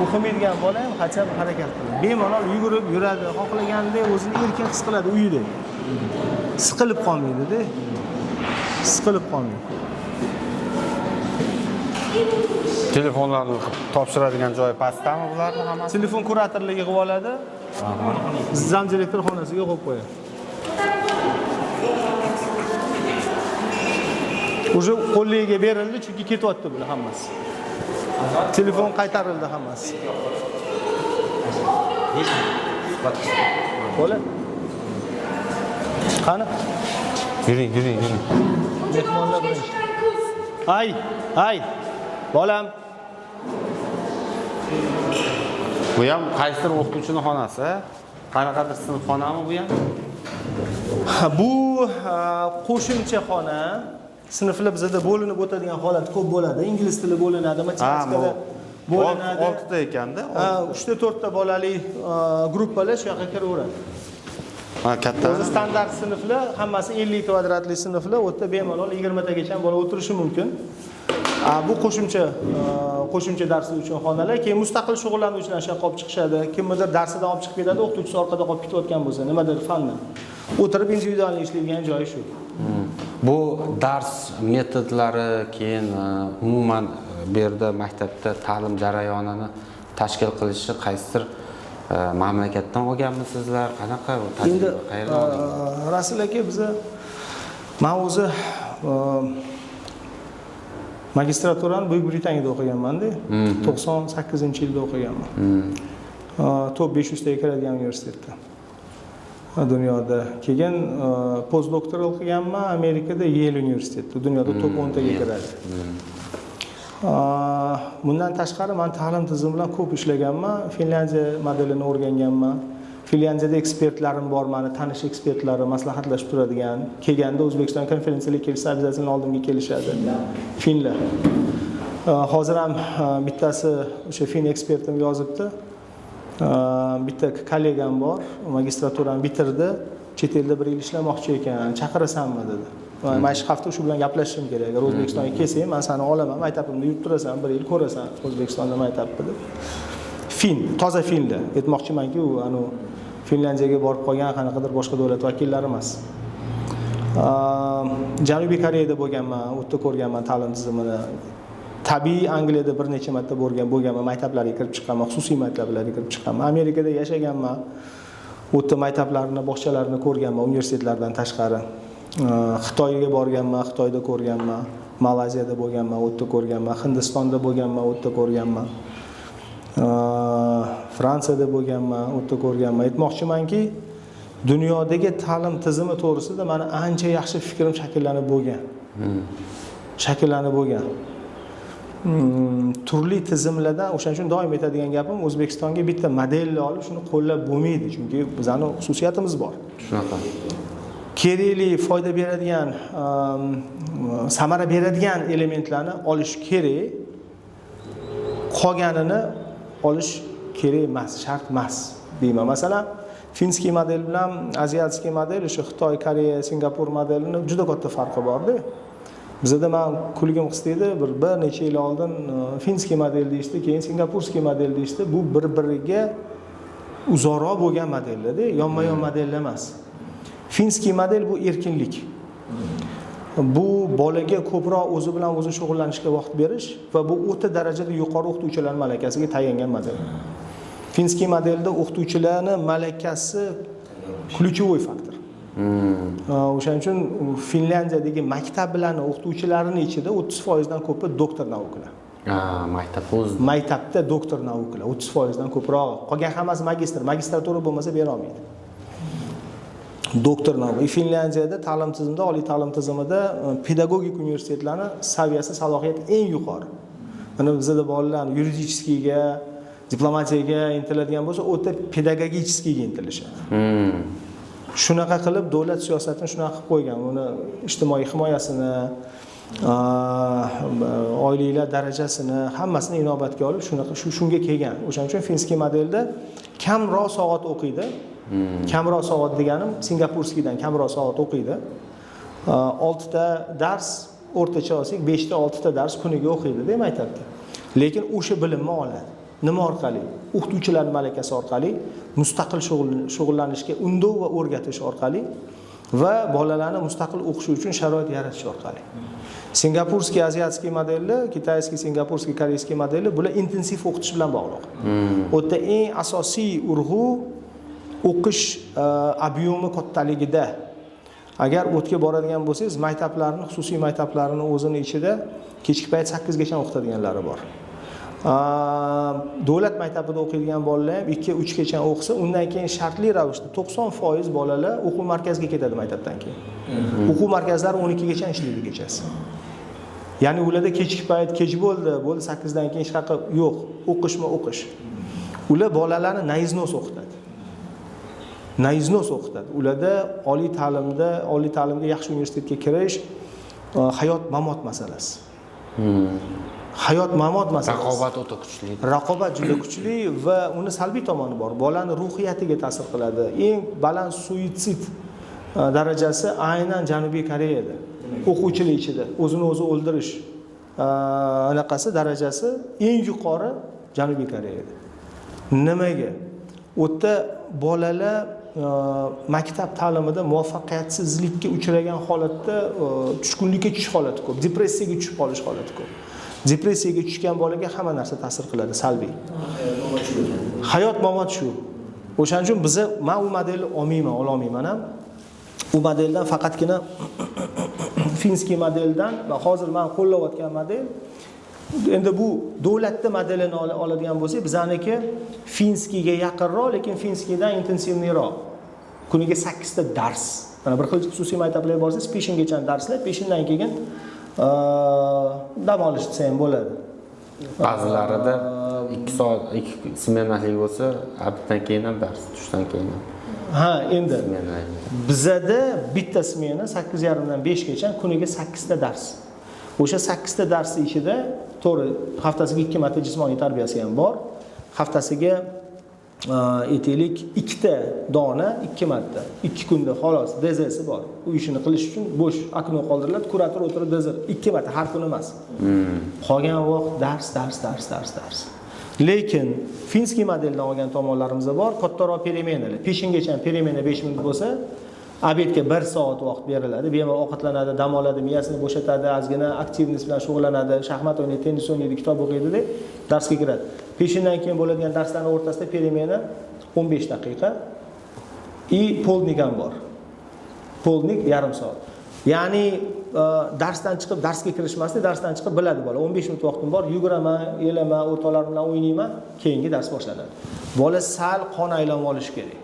O'qimaydigan bola ham hajab harakat qiladi. Bemalol yugurib yuradi, xohlaganda o'zini erkin his qiladi uyida. Siqilib qolmaydi-da. Siqilib qolmaydi. Telefonlarni topshiradigan joyi pastdami bularni hammasi? Telefon kuratorligi qilib oladi. Zam direktor xonasiga qo'yib qo'yadi. Уже qo'lligiga berildi, chunki ketyapti bular hammasi. Telefon qaytarildi hammasi. Bola. Qani? Yuring. Mehmonlar birinchi. Ay. Bolam. Bu ham qaysidir o'qituvchining xonasi? Qanaqadir sinfxonami bu ham? Bu qo'shimcha xona. Sinflar bizda bo'linib o'tadigan holat ko'p bo'ladi. Ingliz tili bo'linadi, matematikada bo'linadi. 6 ta ekanda. 3-4 ta bolali gruppalar shu yoqqa kiraveradi. Ha, katta. O'zi standart sinflar, hammasi 50 kvadratli sinflar, u yerda bemalol 20 tagacha bola o'tirishi mumkin. Bu qo'shimcha darslar uchun xonalar, keyin mustaqil shug'ullanuvchilar shu yoqqa olib chiqishadi. Kimnidir darsidan olib chiqib ketadi, o'qituvchisi orqada qolib ketayotgan bo'lsa, nimadir fanni. O'tirib individual ishlaydigan joyi shu. Bu dars metodlari, keyin umuman bu yerda maktabda ta'lim jarayonini tashkil qilishi qaysidir mamlakatdan olganmisizlar? Qanaqa Endi qayerdan oldingiz? Rasul aka men o'zi magistraturani Buyuk Britaniyada o'qiganman-da. 98-yilda o'qiganman. Top 500 taga kiradigan universitetda. Dunyoda. Keyin postdoktoral qilganman Amerikada Yale universitetida. Dunyoda top 10 taga kiradi. Bundan tashqari men ta'lim tizimi bilan ko'p ishlaganman. Finlyandiya modelini o'rganganman. Finlyandiyada ekspertlarim bor, meni tanish ekspertlari maslahatlashib turadigan. Kelganda O'zbekiston konferensiyaga kelsa, bizning oldimga kelishadi. Finlar. Hozir ham bittasi o'sha fin ekspertim yozibdi. Bitta kollegam bor, magistraturani bitirdi. Chet elda bir yil ishlamoqchi ekan. Chaqirasanmi dedi. Mana shu hafta shu bilan gaplashishim kerak. Agar O'zbekistonga kelsang, men seni olaman, maktabimda yurib turasan, bir yil ko'rasan O'zbekistonda maktabni deb. Fin, toza finlar. Aytmoqchimanki, u anu Finlyandiyaga borib qolgan qanaqadir boshqa davlat vakillari emas. Janubiy Koreyada bo'lganman, u yerda ko'rganman ta'lim tizimini. Tabiiy Angliyada bir necha marta bo'lganman, maktablarga kirib chiqqanman, xususiy maktablarga kirib chiqqanman. Amerikada yashaganman. U yerda maktablarni, bog'chalarini ko'rganman universitetlardan tashqari. Xitoyga borganman, Xitoyda ko'rganman, Malayziyada bo'lganman, u yerda ko'rganman, Hindistonda bo'lganman, u yerda ko'rganman. Fransiyada bo'lganman, u yerda ko'rganman. Aytmoqchimanki, dunyodagi ta'lim tizimi to'g'risida meni ancha yaxshi fikrim shakllanib bo'lgan. Shakllanib bo'lgan. Turli tizimlardan o'shaning uchun doim aytadigan gapim, O'zbekistonga bitta modelni olib shuni qo'llab bo'lmaydi, chunki bizning xususiyatimiz bor. Shunaqa. Kerakli, foyda beradigan, samara beradigan elementlarni olish kerak. Qolganini olish kerak emas, shart emas deyman. Masalan, finskiy model bilan aziyatskiy model, o'sha Xitoy, Koreya, Singapur modelini juda katta farqi bor-da. Bizda men kulgim qistaydi, bir necha yil oldin finskiy model deyishdi, keyin singapurskiy model deyishdi. Bu bir-biriga uzoqroq bo'lgan modellar-da, yonma-yon modellar emas. Finskiy model bu erkinlik. Bu bolaga ko'proq o'zi bilan o'zi shug'ullanishga vaqt berish va bu o'ta darajada yuqori o'qituvchilar malakasiga tayangan model. Finskiy modelda o'qituvchilarning malakasi ключевой faktor. O'shaning uchun Finlyandiyadagi maktablarning o'qituvchilarining ichida 30% dan ko'pi doktor naukalar. Maktabda doktor naukalar 30% dan ko'proq. Qolgan hammasi magistratura bo'lmasa bera olmaydi. Doktor nauka. Finlyandiyada ta'lim tizimida, oliy ta'lim tizimida pedagogik universitetlarning saviyasi, salohiyati eng yuqori. Mana bizda bolalar yuridiskiga, diplomatiyaga intiladigan bo'lsa, o'ta pedagogiskiga intilishadi. Shunaqa qilib davlat siyosatini shunaqa qilib qo'ygan. Uni ijtimoiy himoyasini, oilalar darajasini hammasini inobatga olib shunga kelgan. O'shaning uchun finskiy modelda kamroq soat o'qiydi. Kamroq soat deganim singapurskiydan kamroq soat o'qiydi. 6 ta dars o'rtacha olsak 5 ta 6 ta dars kuniga o'qiydi deb aytadi. Lekin o'sha bilimni oladi. Nima orqali? O'qituvchilar malakasi orqali, mustaqil shug'ullanishga undov va o'rgatish orqali va bolalarni mustaqil o'qishi uchun sharoit yaratish orqali. Singapurskiy, aziyatskiy modellar, kitayskiy, singapurskiy, koreyskiy modellar bular intensiv o'qitish bilan bog'liq. U yerda eng asosiy urg'u o'qish ob'yemi kattaligida. Agar o'tga boradigan bo'lsangiz, maktablarning, xususiy maktablarning o'zini ichida kechki payt 8 gacha o'qitadiganlari bor. Davlat maktabida o'qiydigan bolalar ham 2-3 gacha o'qisa, undan keyin shartli ravishda 90% bolalar o'quv markaziga ketadi maktabdan keyin. O'quv markazlari 12 gacha ishlaydi kechasi. Ya'ni ularda kechki payt kech bo'ldi 8 dan keyin hech qanaqa yo'q, o'qish. Ular bolalarni naiznos o'qitadi. Naiznos o'qitadi. Ularda oliy ta'limga yaxshi universitetga kirish hayot-mamot masalasi. Hayot-mamot masalasi. Raqobat o'ta kuchli. Raqobat juda kuchli va uni salbiy tomoni bor. Bolaning ruhiyatiga ta'sir qiladi. Eng baland suitsid darajasi aynan Janubiy Koreyada. O'quvchilar ichida o'zini o'zi o'ldirish anaqasi darajasi eng yuqori Janubiy Koreyada. Nimaga? U yerda bolalar maktab ta'limida muvaffaqiyatsizlikka uchragan holatda tushkunlikka tushish holati ko'p, depressiyaga tushib qolish holati ko'p. Depressiyaga tushgan bolaga hamma narsa ta'sir qiladi salbiy. Hayot-mamot shu. O'shaning uchun men u modelni ololmayman ham. U modeldan faqatgina finskiy modeldan va hozir men qo'llayotgan model endi bu davlatda modelini oladigan bo'lsak, bizaniki finskiyga yaqinroq, lekin finskiydan intensivniroq. Kuniga 8 ta dars. Mana bir xil xususiy maktablarga borsangiz, peshingacha darslar, peshindan keyin dam olish desa ham bo'ladi. Ba'zilarida 2 soat, 2 smenalik bo'lsa, abitdan keyin ham dars, tushdan keyin ham. Ha, endi bizada bitta smena 8:30 dan 5 gacha kuniga 8 ta dars. O'sha 8 ta darsning ichida to'g'ri haftasiga 2 marta jismoniy tarbiyasi ham bor. Haftasiga aytaylik 2 ta dona 2 marta, 2 kunda xolos DZsi bor. U ishini qilish uchun bo'sh okno qoldiriladi, kurator o'tirib DZ 2 marta har kun emas. Qolgan vaqt dars. Lekin finskiy modeldan olgan tomonlarimiz bor, kattaroq peremenalar. Peshingacha peremena 5 minut bo'lsa, obedga 1 soat vaqt beriladi. Bemalol ovqatlanadi, dam oladi, miyasini bo'shatadi, ozgina aktivnost bilan shug'ullanadi, shaxmat o'ynaydi, tennis o'ynaydi, kitob o'qiydi-da, darsga kiradi. Peshindan keyin bo'ladigan darslarning o'rtasida peremena 15 daqiqa. Polnik ham bor. Polnik yarim soat. Ya'ni darsdan chiqib darsga kirishmasdan darsdan chiqib biladi bola 15 minut vaqtim bor, yuguraman, elaman, o'rtoqlarim bilan o'ynayman, keyingi dars boshlanadi. Bola sal qon aylanib olishi kerak.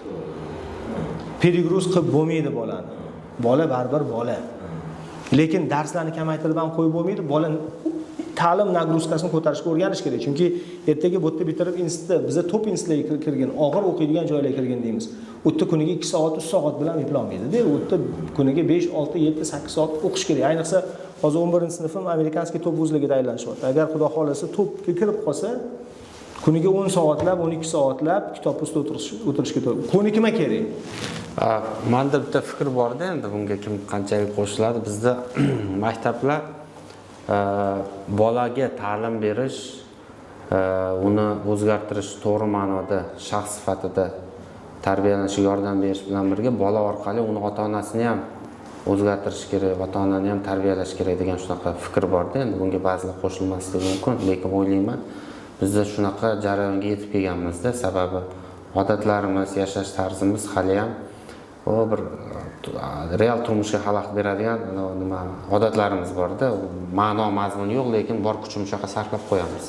Perigruz qilib bo'lmaydi bolani. Bola baribir bola. Lekin darslarni kamaytirib ham qo'yib bo'lmaydi. Bola ta'lim nagruzkasini ko'tarishga o'rganish kerak. Chunki ertaga bu yerda bitirib institutda, biza top institutga kirgan, og'ir o'qiydigan joylarga kirgan deymiz. U yerda kuniga 2 soat, 3 soat bilan eplolmaydi-da. U yerda kuniga 5, 6, 7, 8 soat o'qish kerak. Ayniqsa hozir 11-sinfim amerikanskiy top vuzligiga tayyorlanishyapti. Agar xudo xolasa topga kirib qolsa, kuniga 10 soatlab, 12 soatlab kitob ustida o'tirishga to'g'ri. Ko'nikma kerak. Menda bitta fikr bor-da, endi bunga kim qanchalik qo'shiladi? Bizda maktablar bolaga ta'lim berish, uni o'zgartirish, to'g'ri ma'noda shaxs sifatida tarbiyalanishiga yordam berish bilan birga bola orqali uni ota-onasini ham o'zgartirish kerak, ota-onani ham tarbiyalash kerak degan shunaqa fikr bor-da. Endi bunga ba'zilar qo'shilmasligi mumkin, lekin o'ylayman bizda shunaqa jarayonga yetib kelganmiz-da, sababi odatlarimiz, yashash tarzimiz hali ham bir real turmushga xalaqit beradigan nima odatlarimiz bor-da. Ma'no, mazmun yo'q, lekin bor kuchimiz shu yoqqa sarflab qo'yamiz.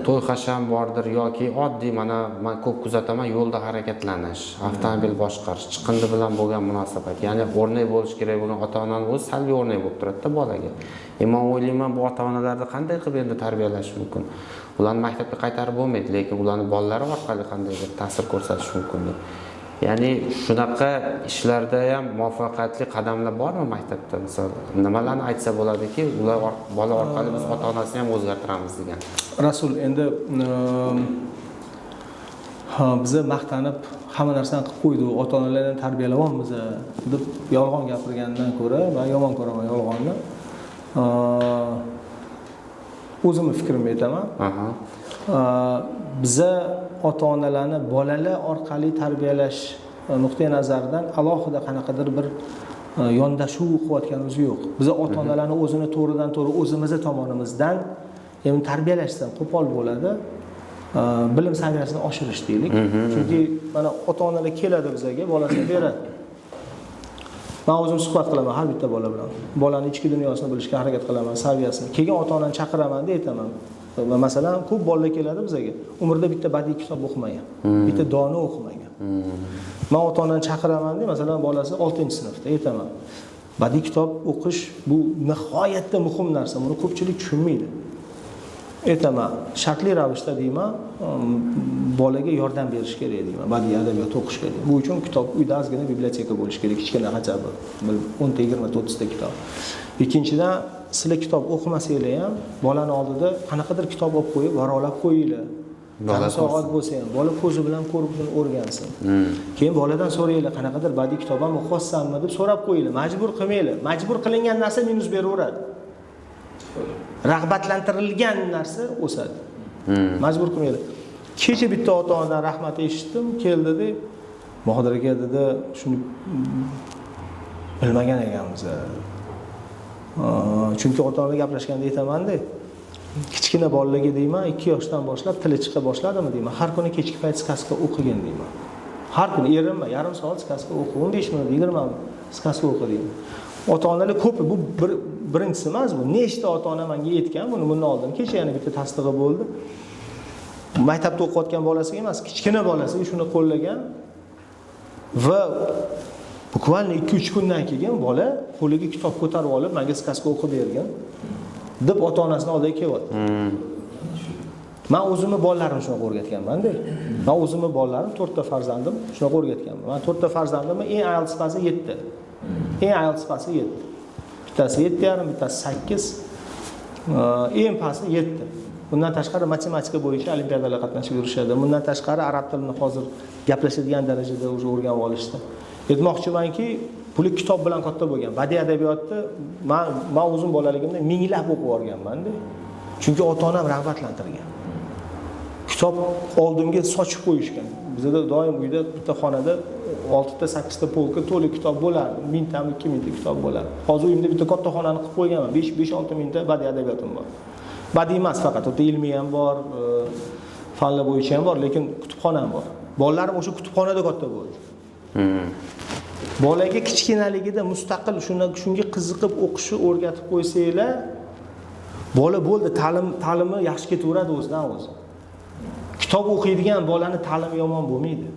To'y hasham bordir yoki oddiy mana men ko'p kuzataman yo'lda harakatlanish, avtomobil boshqarish, chiqindi bilan bo'lgan munosabat, ya'ni o'rnak bo'lish kerak bo'lgan ota-onaning o'zi salbiy o'rnak bo'lib turadi-da bolaga. Men o'ylayman bu ota-onalarni qanday qilib endi tarbiyalash mumkin? Ularni maktabga qaytarib bo'lmaydi, lekin ularning bolalari orqali qandaydir ta'sir ko'rsatish mumkin deb. Ya'ni shunaqa ishlarda ham muvaffaqiyatli qadamlar bormi maktabda? Misol nimalarni aytsa bo'ladiki, ular bola orqali biz ota-onasini ham o'zgartiramiz degan. Rasul, endi biza maqtanib hamma narsani qilib qo'ydik, ota-onalarni tarbiyalayapmiz deb yolg'on gapirgandan ko'ra, men yomon ko'raman yolg'onni. O'zimning fikrimni aytaman. Biza ota-onalarni bolalar orqali tarbiyalash nuqtai nazaridan alohida qanaqadir bir yondashuv qilayotganimiz yo'q. Biz ota-onalarni o'zini to'g'ridan to'g'ri o'zimiz tomonimizdan ham tarbiyalashdan qo'pol bo'ladi. Bilim saviyasini oshirish deylik. Chunki mana ota-onalar keladi bizga, bolasini beradi. Men o'zim suhbat qilaman har bitta bola bilan. Bolaning ichki dunyosini bilishga harakat qilaman, saviyasini. Keyin ota-onani chaqiraman deb aytaman. Masalan, ko'p bolalar keladi bizga. Umrida bitta badiiy kitob o'qimagan, bitta dona o'qimagan. Men ota-onani chaqiraman deb, masalan, bolasi 6-sinfda aytaman. Badiiy kitob o'qish bu nihoyatda muhim narsa. Buni ko'pchilik tushunmaydi. Aytaman, shartli ravishda deyman, bolaga yordam berish kerak deyman. Badiiy adabiyot o'qish kerak. Bu uchun kitob uyda ozgina biblioteka bo'lish kerak, kichkina qancha 10 ta, 20 ta, 30 ta kitob. Ikkinchidan, sizlar kitob o'qimasanglar ham bolani oldida qanaqadir kitob olib qo'yib, varolab qo'yinglar. Bola soat bo'lsa ham, bola ko'zi bilan ko'rib o'rgansin. Keyin boladan so'raylar, qanaqadir badiiy kitob ham o'qiyapsanmi deb so'rab qo'yinglar. Majbur qilmanglar. Majbur qilingan narsa minus beraveradi. Rag'batlantirilgan narsa o'sadi. Majbur qilmanglar. Kecha bitta ota-onadan rahmat eshitdim, keldi-da, Bahodir aka dedi, shuni bilmagan ekanmiz. Chunki ota-onalar gaplashganda aytaman-da, kichkina bolalarga deyman, 2 yoshdan boshlab tili chiqa boshladimi deyman. Har kuni kechki payt сказка o'qigan deyman. Har kuni erinma, yarim soat сказка o'qi, 15 minut, 20 minut сказка o'qi deyman. Ota-onalar ko'p, bu birinchisi emas bu. Nechta ota-ona menga aytgan buni bundan oldin. Kecha yana bitta tasdig'i bo'ldi. Maktabda o'qiyotgan bolasiga emas, kichkina bolasiga shuni qo'llagan va bukvalni 2-3 kundan keyin bola qo'liga kitob ko'tarib olib, menga сказка o'qib bergan deb ota-onasini oldiga kelyapti. Men o'zimni bolalarimni shunaqa o'rgatganman-da. Men o'zimni bolalarim 4 ta farzandim shunaqa o'rgatganman. Men 4 ta farzandimni eng ayol sifati 7. Eng ayol sifati 7. Bittasi 7,5, bittasi 8. Eng pasti 7. Bundan tashqari matematika bo'yicha olimpiadalarga qatnashib yurishadi. Bundan tashqari arab tilini hozir gaplashadigan darajada o'zi o'rganib olishdi. Aytmoqchimanki, puli kitob bilan katta bo'lgan. Badiiy adabiyotni men o'zim bolaligimda minglab o'qib o'rganman-da. Chunki ota-onam rag'batlantirgan. Kitob oldimga sochib qo'yishgan. Bizda doim uyda bitta xonada 6 ta 8 ta polka to'liq kitob bo'lardi. 1000 ta, 2000 ta kitob bo'lardi. Hozir uyimda bitta katta xonani qilib qo'yganman. 5-6 ming ta badiiy adabiyotim bor. Badiiy emas faqat, o'ta ilmiy ham bor, fanlar bo'yicha ham bor, lekin kutubxona ham bor. Bolalarim o'sha kutubxonada katta bo'ldi. Bolaga kichkinaligida mustaqil shunga qiziqib o'qishni o'rgatib qo'ysanglar, bola bo'ldi, ta'limi yaxshi ketaveradi o'zidan o'zi. Kitob o'qiydigan bolani ta'limi yomon bo'lmaydi.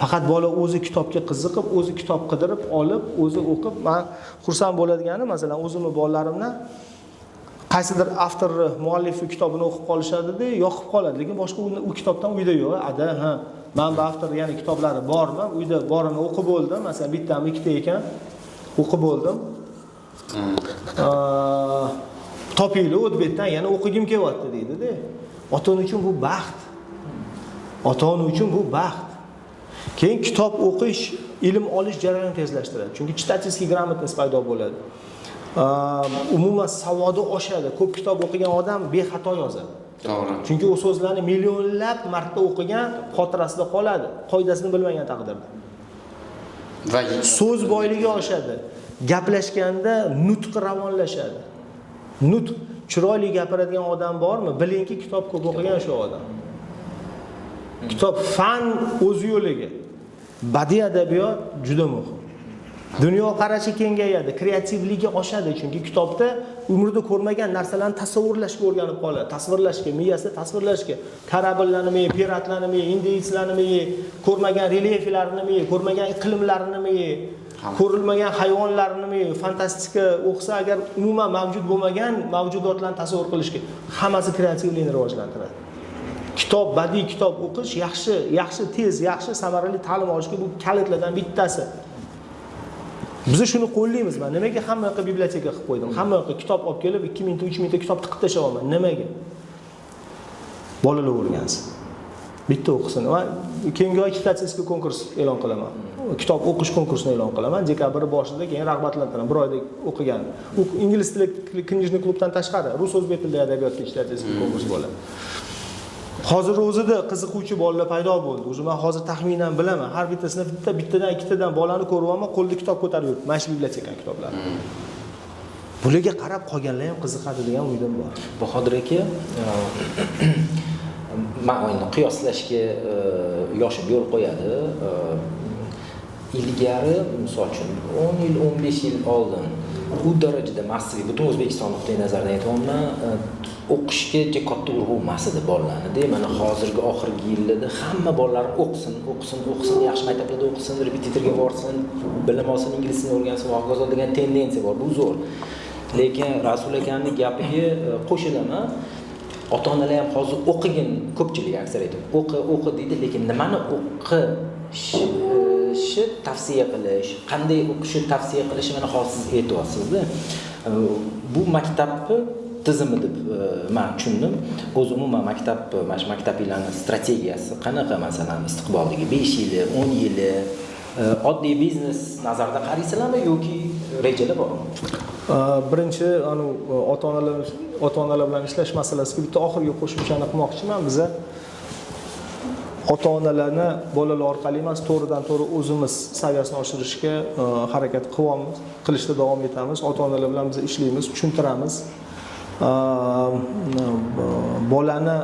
Faqat bola o'zi kitobga qiziqib, o'zi kitob qidirib, olib, o'zi o'qib, men xursand bo'ladigani, masalan, o'zimni bolalarimdan qaysidir avtori, muallifi kitobini o'qib qolishadi-da, yoqib qoladi, lekin boshqa u kitobdan uyda yo'q. Ada, ha, men bu avtor ya'ni kitoblari bormi? Uyda borini o'qib bo'ldim, masalan, bittami, ikkita ekan, o'qib bo'ldim. Topinglar o'tbetdan yana o'qigim kelyapti deydi-da. Ota-ona uchun bu baxt. Ota-ona uchun bu baxt. Keyin kitob o'qish, ilm olish jarayonini tezlashtiradi. Chunki chitательский грамотность paydo bo'ladi. Umuman savodi oshadi. Ko'p kitob o'qigan odam bexato yozadi. To'g'ri. Chunki u so'zlarni millionlab marta o'qigan, xotirasida qoladi, qoidasini bilmagan taqdirda. Va So'z boyligi oshadi. Gaplashganda nutqi ravonlashadi. Nutq chiroyli gapiradigan odam bormi? Bilingki, kitob ko'p o'qigan shu odam. Kitob fan o'z yo'liga. Badiiy adabiyot juda muhim. Dunyo qarashi kengayadi, kreativligi oshadi, chunki kitobda umrida ko'rmagan narsalarni tasavvurlashga o'rganib qoladi. Tasvirlashga, miyasida tasvirlashga, kорабльlarni, piratlarni, indeyslarni, ko'rmagan relyeflarni, ko'rmagan iqlimlarni, ko'rilmagan hayvonlarni, fantastika o'qisa agar umuman mavjud bo'lmagan mavjudotlarni tasavvur qilishga, hammasi kreativlikni rivojlantiradi. Kitob, badiiy kitob o'qish yaxshi tez, yaxshi samarali ta'lim olishga bu kalitlardan bittasi. Biz shuni qo'llaymiz. Men nimaga hamma yoqqa biblioteka qilib qo'ydim? Hamma yoqqa kitob olib kelib 2000 ta 3000 ta kitob tiqib tashaman. Nimaga? Bolalar o'rgansin. Bitta o'qisin. Va keyingi oy chitательский konkurs e'lon qilaman. Kitob o'qish konkursini e'lon qilaman. Dekabr boshida keyin rag'batlantiraman. Bir oyda o'qigan. U ingliz tili knижный klubdan tashqari rus o'zbek tilida adabiyotga chitательский konkurs bo'ladi. Hozir o'zida qiziquvchi bolalar paydo bo'ldi. O'zi men hozir taxminan bilaman. Har bitta sinfda bittadan ikkitadan bolani ko'ryapman, qo'lida kitob ko'tarib yuribdi. Mana shu biblioteka kitoblari. Bularga qarab qolganlar ham qiziqadi degan umid bor. Bahodir aka, men endi qiyoslashga yoshim yo'l qo'yadi. Ilgari, misol uchun 10 yil, 15 yil oldin u darajada massiv, butun O'zbekiston nuqtai nazaridan aytyapman, o'qishga katta urg'u emas edi bolalarni. Mana hozirgi oxirgi yillarda hamma bolalar o'qisin, yaxshi maktablarda o'qisin, repetitorga borsin, bilim olsin, ingliz tilini o'rgansin, va hokazo degan tendensiya bor. Bu zo'r. Lekin Rasul akaning gapiga qo'shilaman. Ota-onalar ham hozir o'qigin, ko'pchilik aksariyat o'qi deydi, lekin nimani o'qishni tavsiya qilish, qanday o'qishni tavsiya qilish mana hozir siz aytyapsiz-da. Bu maktabni tizimi deb men tushundim. O'zi umuman maktablarning strategiyasi qanaqa, masalan, istiqboldagi 5 yili, 10 yili oddiy biznes nazarda qaraysizlarmi yoki rejalar bormi? Birinchi ota-onalar bilan ishlash masalasiga bitta oxirgi qo'shimchani qilmoqchiman. Biz ota-onalarni bolalar orqali emas, to'g'ridan-to'g'ri o'zimiz saviyasini oshirishga harakat qilishda davom etamiz. Ota-onalar bilan biz ishlaymiz, tushuntiramiz. Bolani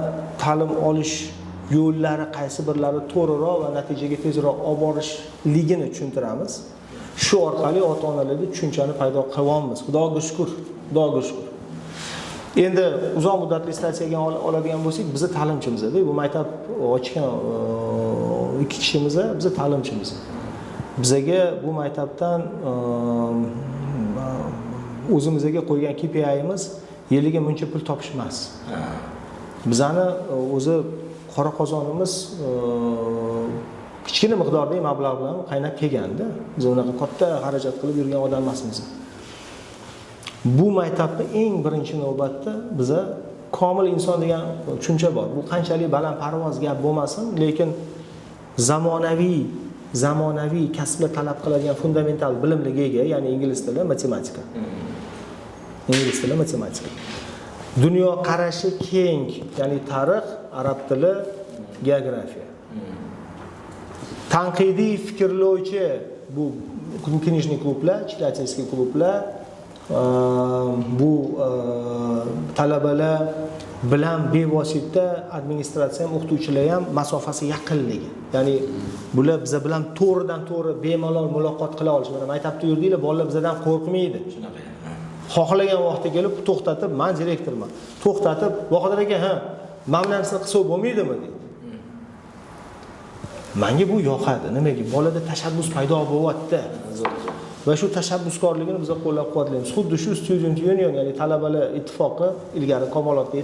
ta'lim olish yo'llari qaysi birlari to'g'riroq va natijaga tezroq olib borishligini tushuntiramiz. Shu orqali ota-onalarda tushunchani paydo qilyapmiz. Xudoga shukr, xudoga shukr. Endi uzoq muddatli strategiya oladigan bo'lsak, biz ta'limchimiz-da, bu maktab ochgan ikki kishimiz, biz ta'limchimiz. Bizaga bu maktabdan o'zimizga qo'ygan KPI'imiz yiliga buncha pul topish emas. Bizani o'zi qora qozonimiz kichkina miqdordagi mablag' bilan qaynab kelganda, biz unaqa katta xarajat qilib yurgan odam emasmiz. Bu maktabda eng birinchi navbatda biza komil inson degan tushuncha bor. Bu qanchalik balandparvoz gap bo'lmasin, lekin zamonaviy kasblar talab qiladigan fundamental bilimlarga ega, ya'ni ingliz tili, matematika. Ingliz tili, matematika. Dunyo qarashi keng, ya'ni tarix, arab tili, geografiya. Tanqidiy fikrlovchi bu knижный klublar, chitательский klublar, bu talabalar bilan bevosita administratsiya ham o'qituvchilar ham masofasi yaqinligi. Ya'ni bular biz bilan to'g'ridan to'g'ri bemalol muloqot qila olish. Mana maktabda yurdinglar, bolalar bizdan qo'rqmaydi. Shunaqa. Xohlagan vaqtda kelib to'xtatib, men direktorman. To'xtatib, "Voqadir aka, ha, mana bu narsani qilsa bo'lmaydimi?" deydi. Menga bu yoqadi. Nimaga? Bolada tashabbus paydo bo'lyapti. Va shu tashabbuskorligini biz qo'llab-quvvatlaymiz. Xuddi shu Student Union, ya'ni talabalar ittifoqi ilgari Komolotda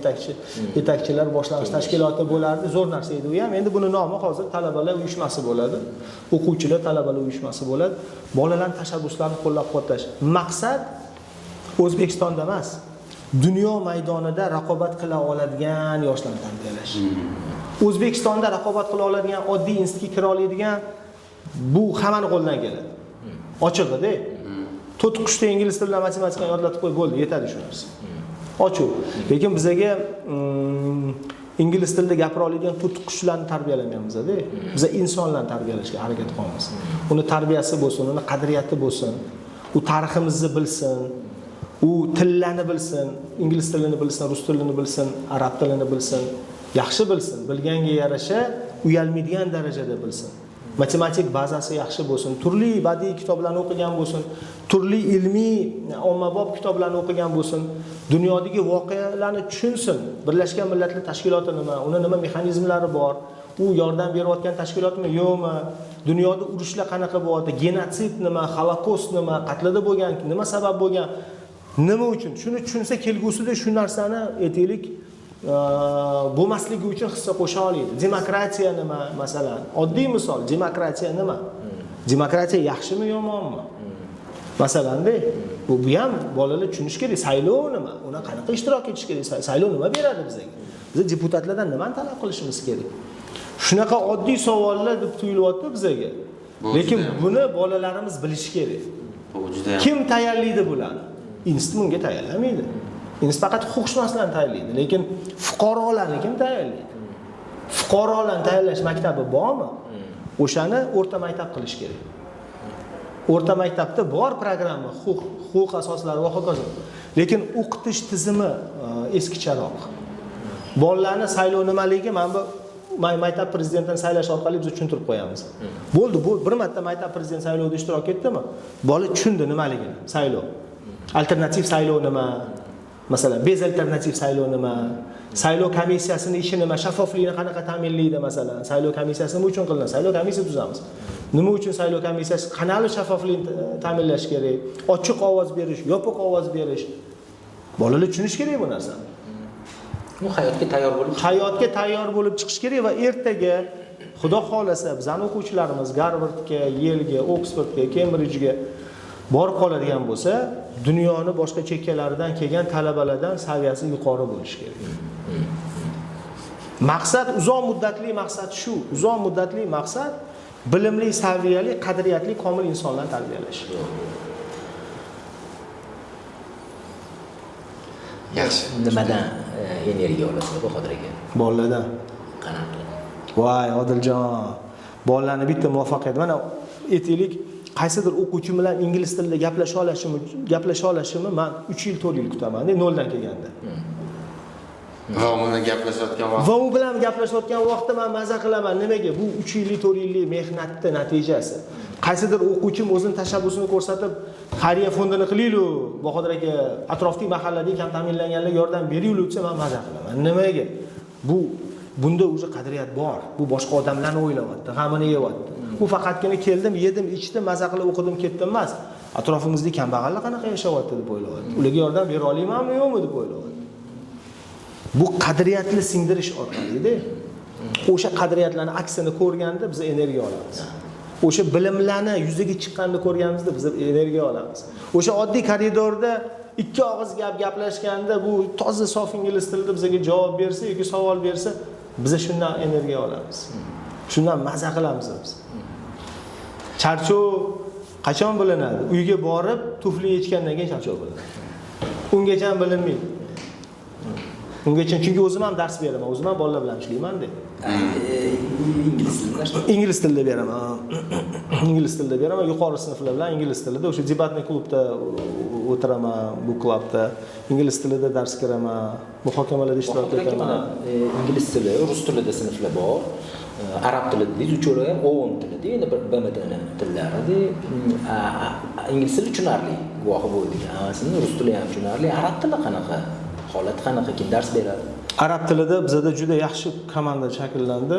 yetakchilar boshlang'ich tashkiloti bo'lardi, zo'r narsa edi u ham. Endi buni nomi hozir talabalar uyushmasi bo'ladi. O'quvchilar talabalar uyushmasi bo'ladi. Bolalarning tashabbuslarini qo'llab-quvvatlash. Maqsad O'zbekistonda emas, dunyo maydonida raqobat qila oladigan yoshlarni tarbiyalash. O'zbekistonda raqobat qila oladigan, oddiy institutga kira oladigan bu hammani qo'ldan keladi. Ochig'ida, to'tiqushda ingliz tili bilan matematikani yodlatib qo'y, bo'ldi, yetadi shu narsa. Ochiq. Lekin bizga ingliz tilida gapira oladigan to'tiqushlarni tarbiyalamaymiz-da. Biz insonlarni tarbiyalashga harakat qilamiz. Uni tarbiyasi bo'lsin, uni qadriyati bo'lsin, u tariximizni bilsin, u tillarni bilsin, ingliz tilini bilsin, rus tilini bilsin, arab tilini bilsin, yaxshi bilsin, bilganga yarasha uyalmaydigan darajada bilsin. Matematik bazasi yaxshi bo'lsin, turli badiiy kitoblarni o'qigan bo'lsin, turli ilmiy ommabop kitoblarni o'qigan bo'lsin, dunyodagi voqealarni tushunsin. Birlashgan Millatlar Tashkiloti nima, uni nima mexanizmlari bor, u yordam berayotgan tashkilotmi, yo'qmi? Dunyoda urushlar qanaqa bo'lyapti, genotsid nima, holokost nima, qatlida bo'lgan, nima sabab bo'lgan, nima uchun? Shuni tushunsa kelgusida shu narsani aytaylik bo'lmasligi uchun hissa qo'sha oladi. Demokratiya nima, masalan? Oddiy misol, demokratiya nima? Demokratiya yaxshimi, yomonmi? Masalan-da, bu ham bolalar tushunish kerak. Saylov nima? Uni qanaqa ishtirok etish kerak? Saylov nima beradi bizga? Biz deputatlardan nimani talab qilishimiz kerak? Shunaqa oddiy savollar deb tuyulyapti bizga. Lekin buni bolalarimiz bilishi kerak. Bu juda ham Kim tayyorlaydi bularni? Institut bunga tayyorlamaydi. Institut faqat huquqshunoslarni tayyorlaydi, lekin fuqarolarni kim tayyorlaydi? Fuqarolarni tayyorlash maktabi bormi? O'shani o'rta maktab qilish kerak. O'rta maktabda bor programma, huquq asoslari va hokazo. Lekin o'qitish tizimi eskicharoq. Bolalarni saylov nimaligi mana bu maktab prezidentini saylash orqali biz tushuntirib qo'yamiz. Bo'ldi, bu bir marta maktab prezident saylovida ishtirok etdimi? Bola tushundi nimaligini, saylov. Alternativ saylov nima? Masalan, bez alternativ saylov nima? Saylov komissiyasining ishi nima? Shaffoflikni qanaqa ta'minlaydi masalan? Saylov komissiyasi nima uchun qilinadi? Saylov komissiya tuzamiz. Nima uchun saylov komissiyasi qanday shaffoflikni ta'minlash kerak? Ochiq ovoz berish, yopiq ovoz berish. Bolalar tushunish kerak bu narsani. U hayotga tayyor bo'lib chiqish kerak va ertaga Xudo xolasa bizning o'quvchilarimiz Garvardga, Yelga, Oksfordga, Kembridjga borib qoladigan bo'lsa, dunyoni boshqa chekkalaridan kelgan talabalardan saviyasi yuqori bo'lishi kerak. Maqsad uzoq muddatli maqsad shu. Uzoq muddatli maqsad bilimli, saviyali, qadriyatli, komil insonlarni tarbiyalash. yaxshi. Nimadan energiya olasizlar bu Qodir aka? Bolalardan. Qanaqa? Voy, Odiljon. Bolalarni bitta muvaffaqiyat. Mana aytaylik, qaysidir o'quvchi bilan ingliz tilida gaplasha olishimni men 3 yil, 4 yil kutaman, 0 dan kelganda. Va u bilan gaplashayotgan vaqt. Va u bilan gaplashayotgan vaqtda men maza qilaman. Nimaga? Bu 3 yillik, 4 yillik mehnatning natijasi. Qaysidir o'quvchim o'zini tashabbusini ko'rsatib, xayriya fondini qilaylik, Bahodir aka, atrofdagi mahalladagi kam ta'minlanganlarga yordam beraylik desa men maza qilaman. Nimaga? Bunda o'zi qadriyat bor. Bu boshqa odamlarni o'ylayapti, g'amini yeyapti. Bu faqatgina keldim, yedim, ichdim, maza qilib o'qidim, ketdim emas. Atrofimizda kambag'allar qanaqa yashayapti deb o'ylayapti. Ularga yordam bera olamanmi, yo'qmi deb o'ylayapti. Bu qadriyatni singdirish orqali-da. O'sha qadriyatlarning aksini ko'rganda biz energiya olamiz. O'sha bilimlarni yuzaga chiqqanda ko'rganimizda biz energiya olamiz. O'sha oddiy koridorda ikki og'iz gaplashganda bu toza sof ingliz tilida bizga javob bersa yoki savol bersa, biz shundan energiya olamiz. Shundan maza qilamiz biz. Charchov qachon bilinadi? Uyga borib tufli yechgandan keyin charchov bilinadi. Ungacha bilinmaydi. Ungacha chunki o'zim ham dars beraman, o'zim ham bolalar bilan ishlayman-da. Ingliz tilida. Ingliz tilida beraman. Ingliz tilida beraman, yuqori sinflar bilan ingliz tilida o'sha debatniy klubda o'tiraman, bu klubda ingliz tilida dars beraman, muhokamalarda ishtirok etaman. Ingliz tili, rus tilida sinflar bor. Arab tilida uchovlari ham o'n tilida, endi BMTning tillari. Ingliz tili tushunarli, guvohi bo'ldik. Hammasini rus tili ham tushunarli. Arab tili qanaqa? Holat qanaqa? Kim dars beradi? Arab tilida bizda juda yaxshi komanda shakllandi.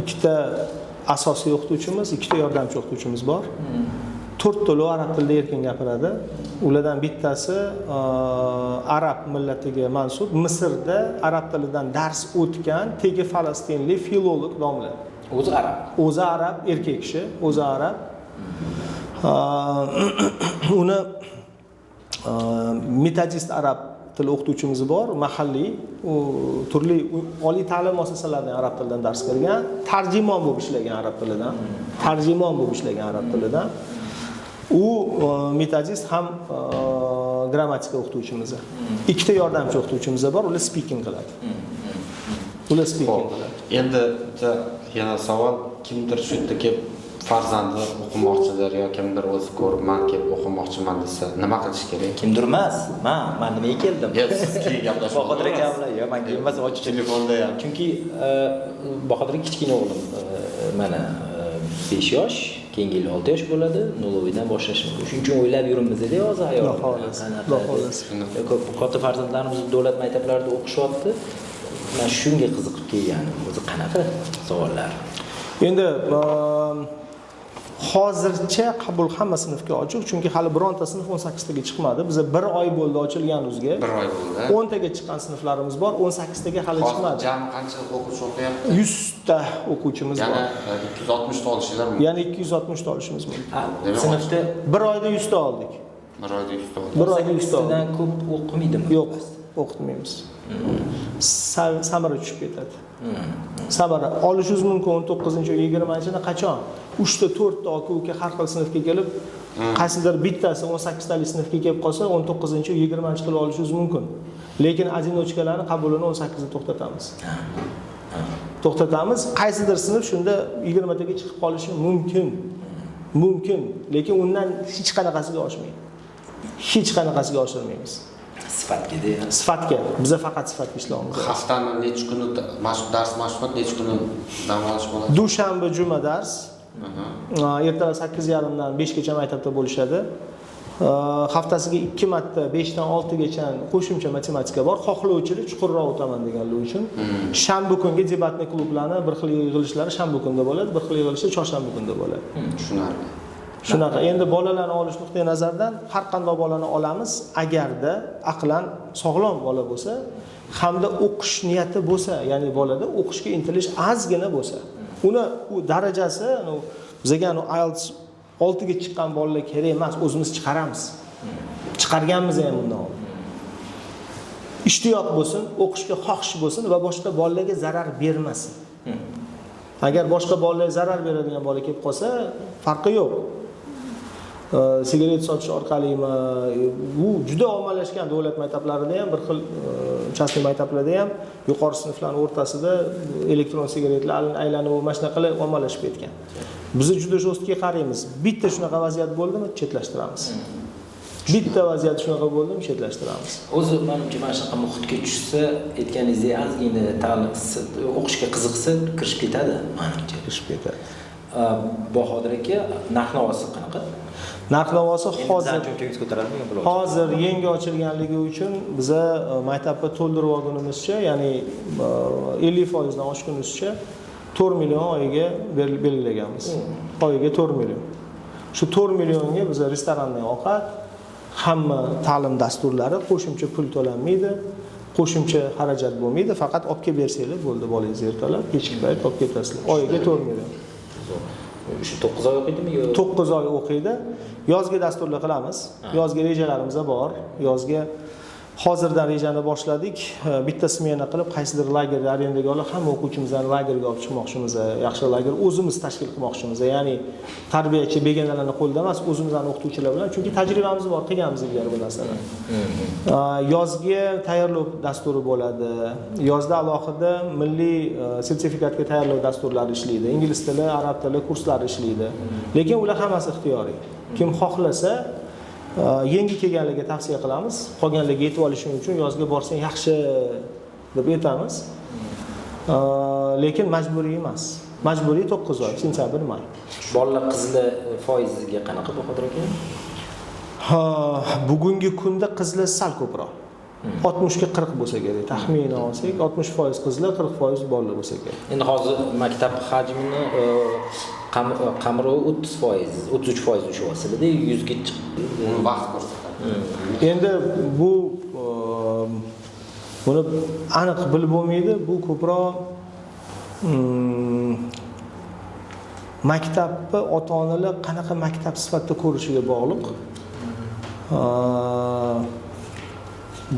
Ikkita asosiy o'qituvchimiz, ikkita yordamchi o'qituvchimiz bor. 4 to'lov arab tilida erkin gapiradi. Ulardan bittasi arab millatiga mansub, Misrda arab tilidan dars o'tgan tegi falastinlik filolog domla. O'zi arab. O'zi arab, erkak kishi, o'zi arab. Uni metodist arab til o'qituvchimiz bor, mahalliy, u turli oliy ta'lim muassasalaridan arab tilidan dars bergan, tarjimon bo'lib ishlagan arab tilidan, tarjimon bo'lib ishlagan arab tilidan. U metodist ham grammatika o'qituvchimiz. Ikkita yordamchi o'qituvchimiz bor, ular speaking qiladi. Ular speaking qiladi. Endi yana savol, kimdir shu yerda kelib farzandi o'qimoqchidir yo kimdir o'zi ko'rib men kelib o'qimoqchiman desa, nima qilish kerak? Kimdir emas. Men nimaga keldim? Yo'q, sizga gaplashmoqchi. Bahodir aka bilan, yo'q, men kelmas, ochiq telefonda ham. Chunki Bahodir kichkina o'g'lim mana 5 yosh, keyingi yil 6 yosh bo'ladi, nolovidan boshlashim. Shuning uchun o'ylab yuribmiz-da hozir hayotda. Ko'p katta farzandlarimiz davlat maktablarida o'qishyapti. Men shunga qiziqib kelganim. O'zi qanaqa savollar? Endi hozircha qabul hamma sinfga ochiq, chunki hali bironta sinf 18 taga chiqmadi. Biz 1 oy bo'ldi ochilgan o'ziga. 1 oy bo'ldi. 10 taga chiqqan sinflarimiz bor, 18 taga hali chiqmadi. Jami qancha o'quvchi o'qiyapti? 100 ta o'quvchimiz bor. Yana 260 ta olishinglar mumkin. Yana 260 ta olishimiz mumkin. Sinfda 1 oyda 100 ta oldik. 1 oyda 100 ta oldik. 1 oyda 100 ta oldik. dan ko'p o'qimaydimi? Yo'q, o'qitmaymiz. Samara tushib ketadi. Samara olishingiz mumkin 19-20-yilda qachon 3 ta 4 ta aka-uka har xil sinfga kelib, qaysidir bittasi 18 talik sinfga kelib qolsa 19-20-yilda olishingiz mumkin. Lekin adinochkalarni qabulini 18 da to'xtatamiz. To'xtatamiz. Qaysidir sinf shunda 20 taga chiqib qolishi mumkin. Mumkin, lekin undan hech qanaqasiga oshmaydi. Hech qanaqasiga oshirmaymiz. Sifatga-da. Sifatga. Biz faqat sifatga ishlaymiz. Haftani necha kuni dars mashg'ulot, necha kuni dam olish bo'ladi? Dushanba, juma dars. Ertalab 8:30 dan 5 gacha maktabda bo'lishadi. Haftasiga 2 marta 5 dan 6 gacha qo'shimcha matematika bor. Xohlovchilar chuqurroq o'taman deganlar uchun. Shanba kungi debatniy klublarni bir xil yig'ilishlari shanba kunda bo'ladi, bir xil yig'ilishlar chorshanba kunda bo'ladi. Tushunarli. Shunaqa. Endi bolalarni olish nuqtai nazaridan har qanday bolani olamiz, agarda aqlan sog'lom bola bo'lsa, hamda o'qish niyati bo'lsa, ya'ni bolada o'qishga intilish ozgina bo'lsa. Uni u darajasi, bizga IELTS 6 ga chiqqan bolalar kerak emas, o'zimiz chiqaramiz. Chiqarganmiz ham bundan. Ishtiyoq bo'lsin, o'qishga xohish bo'lsin va boshqa bolalarga zarar bermasin. Agar boshqa bolalarga zarar beradigan bola kelib qolsa, farqi yo'q. Sigaret sotish orqalimi, bu juda ommalashgan davlat maktablarida ham, bir xil частный maktablarda ham yuqori sinflarning o'rtasida elektron sigaretlar aylanib mana shunaqalar ommalashib ketgan. Biz juda jo'stga qaraymiz. Bitta shunaqa vaziyat bo'ldimi, chetlashtiramiz. Bitta vaziyat shunaqa bo'ldimi, chetlashtiramiz. O'zi menimcha mana shunaqa muhitga tushsa, aytganingizdek ozgina ta'lim o'qishga qiziqsa, kirishib ketadi, menimcha. Kirishib ketadi. Bahodir aka, narx-navosi qanaqa? Narx-navosi hozir yangi ochilganligi uchun biza maktabga to'ldirib olgunimizcha, ya'ni 50% dan oshgunimizcha 4 million oyiga belgilaganmiz. Oyiga 4 million. Shu 4 millionga biz restorandan ovqat, hamma ta'lim dasturlari qo'shimcha pul to'lanmaydi, qo'shimcha xarajat bo'lmaydi, faqat olib kelib bersanglar bo'ldi, bolangizni ertalab, kechki payt olib ketasizlar. Oyiga 4 million. Shu 9 oy o'qiydimi yo? 9 oy o'qiydi. Yozgi dasturlar qilamiz. Yozgi rejalarimiz bor. Yozgi hozirdan rejani boshladik. Bitta smena qilib qaysidir lagerga arendaga olib hamma o'quvchimizni lagerga olib chiqmoqchimiz, yaxshi lager o'zimiz tashkil qilmoqchimiz. Ya'ni tarbiyachi begonalarning qo'lida emas, o'zimizning o'qituvchilar bilan, chunki tajribamiz bor, qilganmiz ilgari bu narsani. Yozgi tayyorlov dasturi bo'ladi. Yozda alohida milliy sertifikatga tayyorlov dasturlari ishlaydi. Ingliz tili, arab tili kurslari ishlaydi. Lekin ular hammasi ixtiyoriy. Kim xohlasa yangi kelganlarga tavsiya qilamiz. Qolganlarga yetib olishi uchun yozga borsang yaxshi deb aytamiz. Lekin majburiy emas. Majburiy 9 oy, sentabr, may. Bolalar qizlar foiziga qanaqa Bahodir aka? Bugungi kunda qizlar sal ko'proq. 60 ga 40 bo'lsa kerak. Taxminan olsak 60% qizlar, 40% bolalar bo'lsa kerak. Endi hozir maktab hajmini qamrov 30%, 33% o'shyapti-da, 100 ga chiqdi. Vaqt ko'rsatadi. Endi bu buni aniq bilib bo'lmaydi. Bu ko'proq maktabni ota-onalar qanaqa maktab sifatida ko'rishiga bog'liq.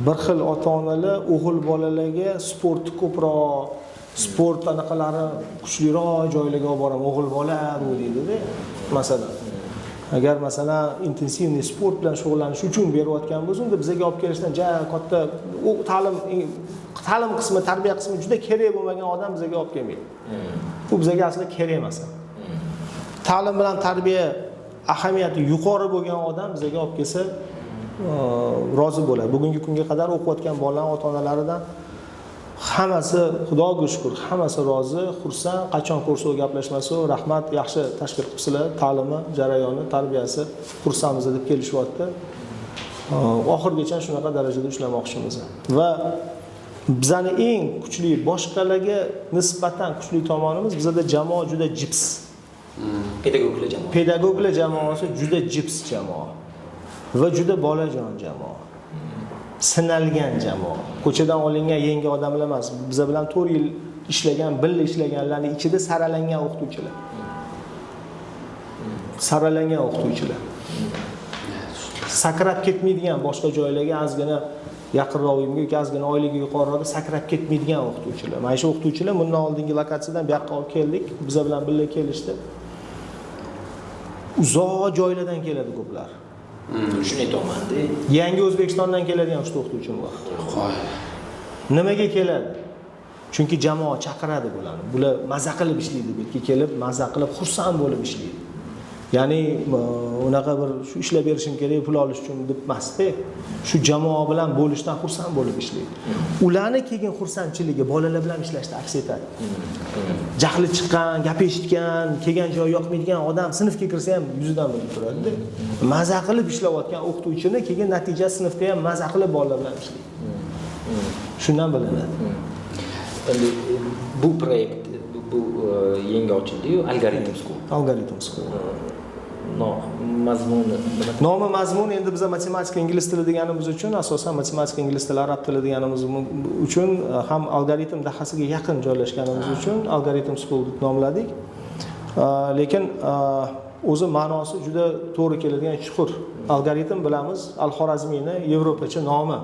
Bir xil ota-onalar o'g'il bolalarga sportni ko'proq, sport anaqalari kuchliroq joylarga olib boraman, o'g'il bola bu deydi-da. Masalan, agar masalan intensivniy sport bilan shug'ullanish uchun berayotgan bo'lsa, unda bizga olib kelishdan katta ta'lim qismi, tarbiya qismi juda kerak bo'lmagan odam bizga olib kelmaydi. Bu bizga aslida kerak emas. Ta'lim bilan tarbiya ahamiyati yuqori bo'lgan odam bizga olib kelsa rozi bo'ladi. Bugungi kunga qadar o'qiyotgan bolalar ota-onalaridan hammasi xudoga shukr, hammasi rozi, xursand, qachon ko'rsa gaplashmasa, rahmat, yaxshi tashkil qilibsizlar, ta'limi, jarayoni, tarbiyasi, xursandmiz deb kelishyapti. Oxirgacha shunaqa darajada ushlamoqchimiz. Va bizning eng kuchli boshqalarga nisbatan kuchli tomonimiz bizda jamoa juda jips. Pedagoglar jamoa. Pedagoglar jamoasi juda jips jamoa va juda bolajon jamoa. Sinalgan jamoa. Ko'chadan olingan yangi odamlar emas. Biz bilan 4 yil ishlagan, birga ishlaganlarning ichida saralangan o'qituvchilar. Saralangan o'qituvchilar. Sakrab ketmaydigan boshqa joylarga ozgina yaqinroq uyimga yoki ozgina oilaga yuqoriroq sakrab ketmaydigan o'qituvchilar. Mana shu o'qituvchilar bundan oldingi lokatsiyadan bu yoqqa olib keldik. Biz bilan birga kelishdi. Uzoq joylardan keladi ko'plar. Shuni aytaman-da. Yangi O'zbekistondan keladigan uchta o'qituvchim bor. Nimaga keladi? Chunki jamoa chaqiradi bularni. Bular maza qilib ishlaydi, bu yerga kelib maza qilib xursand bo'lib ishlaydi. Ya'ni unaqa bir shu ishlab berishim kerak, pul olish uchun deb emas-da. Shu jamoa bilan bo'lishdan xursand bo'lib ishlaydi. Ularni kelgan xursandchiligi bolalar bilan ishlashda aks etadi. Jahli chiqqan, gap eshitgan, kelgan joy yoqmaydigan odam sinfga kirsa ham yuzidan bilib turadi-da. Maza qilib ishlayotgan o'qituvchini kelgan natija sinfda ham maza qilib bolalar bilan ishlaydi. Shundan bilinadi. Endi bu proyekt bu yangi ochildi-yu, Algoritm School. Algoritm School. Nomi mazmun endi biz matematika, ingliz tili deganimiz uchun, asosan matematika, ingliz tili, arab tili deganimiz uchun ham algoritm dahasiga yaqin joylashganimiz uchun Algoritm School deb nomladik. Lekin o'zi ma'nosi juda to'g'ri keladigan chuqur. Algoritm bilamiz, Al-Xorazmiyni Yevropacha nomi.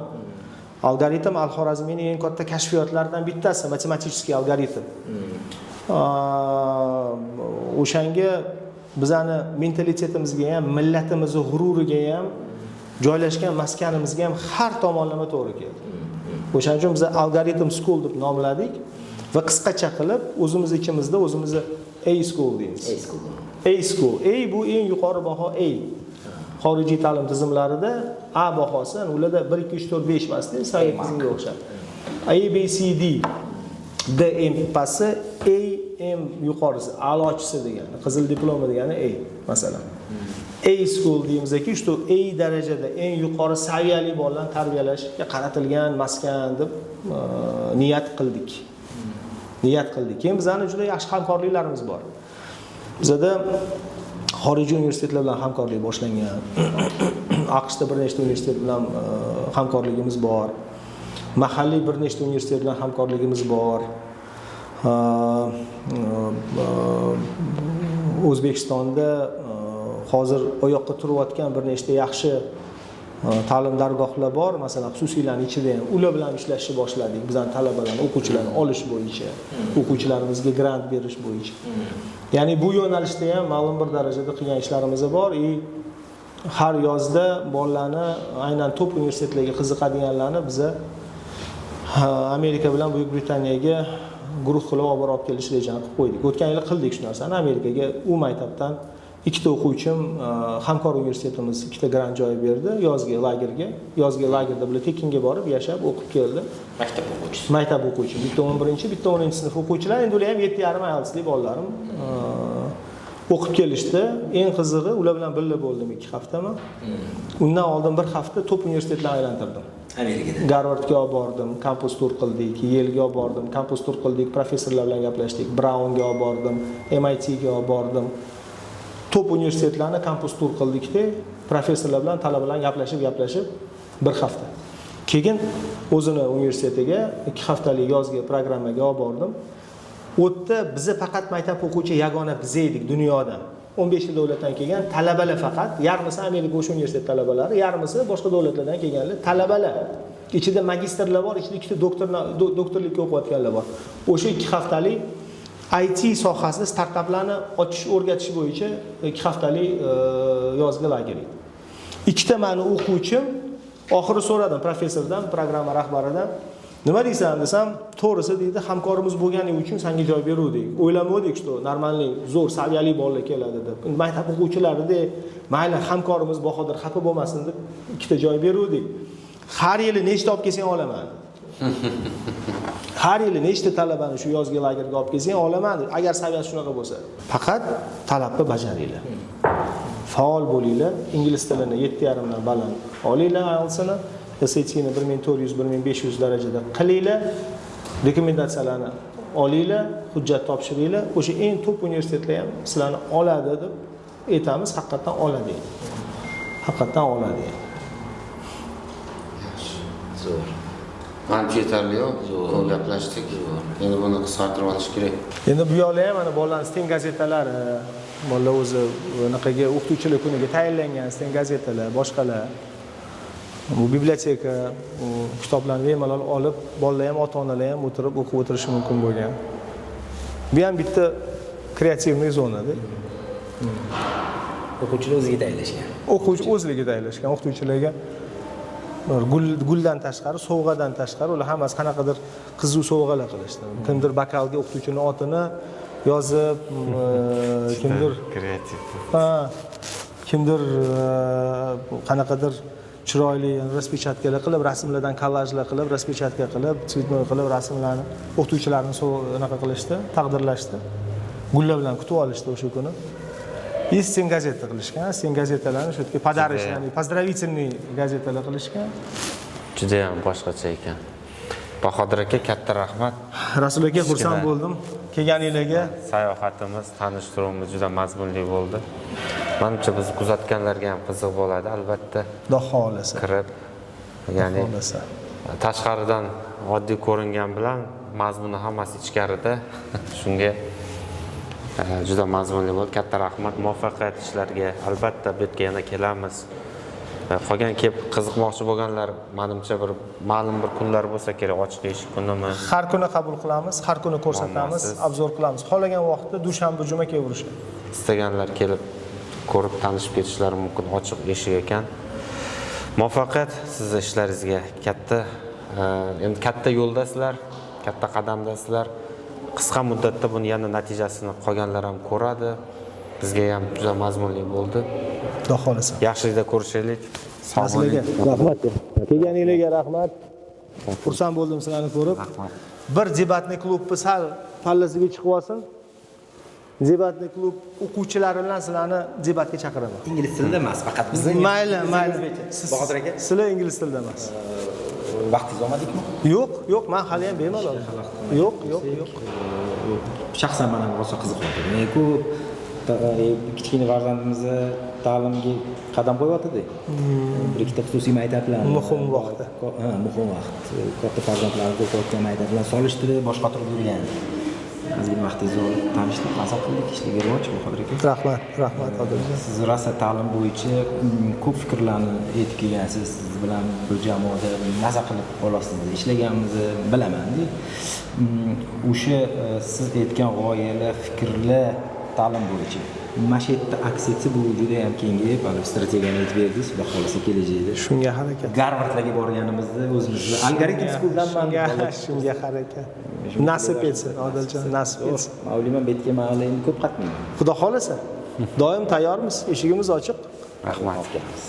Algoritm Al-Xorazmiyning eng katta kashfiyotlaridan bittasi, matematik algoritm. O'shanga bizani mentalitetimizga ham, millatimizning g'ururiga ham, joylashgan maskanimizga ham har tomonlama to'g'ri keldi. O'shaning uchun biz Algoritm School deb nomladik va qisqacha qilib o'zimiz ichimizda o'zimizni A School deymiz. A School. A School. A bu eng yuqori baho A. Xorijiy ta'lim tizimlarida A bahosi, ularda 1 2 3 4 5 emas, sovet tizimiga o'xshab. A B C D D M pasi A M yuqorisi, a'lochisi degani, qizil diplomi degani A masalan. A School deymizki, shu A darajada eng yuqori saviyali bolalarni tarbiyalashga qaratilgan maskan deb niyat qildik. Keyin bizning juda yaxshi hamkorliklarimiz bor. Bizda xorijiy universitetlar bilan hamkorlik boshlangan. AQShda bir nechta universitet bilan hamkorligimiz bor. Mahalliy bir nechta universitet bilan hamkorligimiz bor. O'zbekistonda hozir oyoqqa turayotgan bir nechta yaxshi ta'lim dargohlar bor, masalan, xususiylarning ichida ham ular bilan ishlashni boshladik. Bizning talabalarni, o'quvchilarni olish bo'yicha, o'quvchilarimizga grant berish bo'yicha. Ya'ni bu yo'nalishda ham ma'lum bir darajada qilgan ishlarimiz bor. Har yozda bolalarni aynan top universitetlarga qiziqadiganlarni biza Amerika bilan Buyuk Britaniyaga guruh qilib olib kelish rejani qilib qo'ydik. O'tgan yil qildik shu narsani. Amerikaga u maktabdan ikkita o'quvchim hamkor universitetimiz ikkita grant joy berdi yozgi lagerga. Yozgi lagerda bular tekinga borib yashab o'qib keldi. Maktab o'quvchisi. Maktab o'quvchi. Bitta 11-chi, bitta 10-sinf o'quvchilar. Endi ular ham 7,5 IELTS'li bolalarim. O'qib kelishdi. Eng qizig'i ular bilan birga bo'ldim 2 haftami. Undan oldin bir hafta top universitetlarni aylantirdim. Amerikada. Garvardga olib bordim, kampus tur qildik, Yale'ga olib bordim, kampus tur qildik, professorlar bilan gaplashdik, Brownga olib bordim, MITga olib bordim. Top universitetlarni kampus tur qildikda, professorlar bilan talabalar gaplashib bir hafta. Keyin o'zini universitetiga 2 haftalik yozgi programmaga olib bordim. U yerda biza faqat maktab o'quvchi yagona biz edik dunyoda. 15 davlatdan kelgan talabalar faqat, yarmisi Amerika o'sha universitet talabalari, yarmisi boshqa davlatlardan kelganlar talabalar. Ichida magistrlar bor, ichida ikkita doktorlikka o'qiyotganlar bor. O'sha 2 haftalik IT sohasida startaplarni ochish, o'rgatish bo'yicha 2 haftalik yozgi lager edi. Ikkita meni o'quvchim oxiri so'radim professordan, programma rahbaridan, nima deysan desam, to'g'risi deydi, hamkorimiz bo'lganing uchun senga joy beruvdik. O'ylamadik, что normalniy zo'r saviyali bolalar keladi deb. Maktab o'quvchilarida mayli hamkorimiz Bahodir xafa bo'lmasin deb ikkita joy beruvdik. Har yili nechta olib kelsang olaman. Har yili nechta talabani shu yozgi lagerga olib kelsang olaman, agar saviyasi shunaqa bo'lsa. Faqat talabni bajaringlar. Faol bo'linglar, ingliz tilini 7,5 dan baland olinglar IELTS'ni. SAT'ni 1400-1500 darajada qilinglar, rekomendatsiyalarni olinglar, hujjat topshiringlar. O'sha eng top universitetlar ham sizlarni oladi deb aytamiz, haqiqatan oladi. Haqiqatan oladi. Zo'r. Manimcha yetarli-ku. Ko'p gaplashdik. Endi buni qisqartirib olish kerak. Endi bu yoqlar ham mana bolalarning Sten gazetalari, bolalar o'zi bunaqaga o'qituvchilar kuniga tayinlangan Sten gazetalar, boshqalar. Bu biblioteka, kitoblarni bemalol olib, bolalar ham, ota-onalar ham o'tirib o'qib o'tirishi mumkin bo'lgan. Bu ham bitta kreativniy zonada. O'quvchilar o'ziga tayinlashgan. O'quvchi o'zligi tayinlashgan, o'qituvchilarga guldan tashqari, sovg'adan tashqari ular hammasi qanaqadir qiziq sovg'alar qilishdi. Kimdir bakalga o'qituvchining otini yozib, kimdir kreativ. Kimdir qanaqadir chiroyli raspechatkalar qilib, rasmlardan kollajlar qilib, raspechatka qilib, tsvetnoy qilib rasmlarni o'qituvchilarni anaqa qilishdi, taqdirlashdi. Gullar bilan kutib olishdi o'sha kuni. Sten gazeta qilishgan, Sten gazetalarni shu yerga podarish, ya'ni поздравительный gazetalar qilishgan. Juda ham boshqacha ekan. Bahodir aka, katta rahmat. Rasul aka, xursand bo'ldim kelganingizga. Sayohatimiz, tanishtiruvimiz juda mazmunli bo'ldi. Menimcha biz kuzatganlarga ham qiziq bo'ladi, albatta. Xudo xolasa. Kirib, ya'ni tashqaridan oddiy ko'ringan bilan mazmuni hammasi ichkarida. Shunga juda mazmunli bo'ldi. Katta rahmat, muvaffaqiyat ishlarga. Albatta bu yerga yana kelamiz. Qolgan kelib qiziqmoqchi bo'lganlar, menimcha bir ma'lum bir kunlar bo'lsa kerak, ochiq eshik kunimi. Har kuni qabul qilamiz, har kuni ko'rsatamiz, obzor qilamiz. Xohlagan vaqtda dushanba, juma kelaverishadi. Istaganlar kelib ko'rib tanishib ketishlari mumkin, ochiq eshik ekan. Muvaffaqiyat sizni ishlaringizga. Endi katta yo'ldasizlar, katta qadamdasizlar. Qisqa muddatda buni yana natijasini qolganlar ham ko'radi. Bizga ham juda mazmunli bo'ldi. Xudo xolasa. Yaxshilikda ko'rishaylik. Sog' bo'ling. Rahmat. Kelganingizga rahmat. Xursand bo'ldim sizlarni ko'rib. Rahmat. Bir debatni klubni sal pallasiga chiqib olsin. Debatni klub o'quvchilari bilan sizlarni debatga chaqiraman. Ingliz tilida emas, faqat bizning Mayli. Bahodir aka. Sizlar ingliz tilida emas. Vaqtingiz olmadikmi? Yo'q, men hali ham bemalol. Yo'q. Shaxsan men ham rosa qiziqyapti. Men ko'p kichkina farzandimizni ta'limga qadam qo'yyapti. Bir ikkita xususiy maktablar. Muhim vaqtda. Muhim vaqt. Katta farzandlarni o'qiyotgan maktablar solishtirib, boshqatirib yurgan. ozgina vaqtingizni olib tanishdik, maza qildik, ishlarga rivoj Bahodir aka. Rahmat Odiljon. Siz rosa ta'lim bo'yicha ko'p fikrlarni aytib kelgansiz. Siz bilan bir jamoada maza qilib olasiz, ishlaganimizni bilaman-da. O'sha siz aytgan g'oyalar, fikrlar ta'lim bo'yicha. Mana shu yerda aks etsa bu juda ham kengayib, strategiyani aytib berdingiz, xudo xolasa kelajakda. Shunga harakat. Garvardlarga borganimizda o'zimizni algoritm schooldanman. Shunga harakat. Nasib etsin Odiljon, nasib etsin. Mavliman betga ma'lum ko'p qatnayman. Xudo xolasa. Doim tayyormiz, eshigimiz ochiq. Rahmat. Olib kelamiz.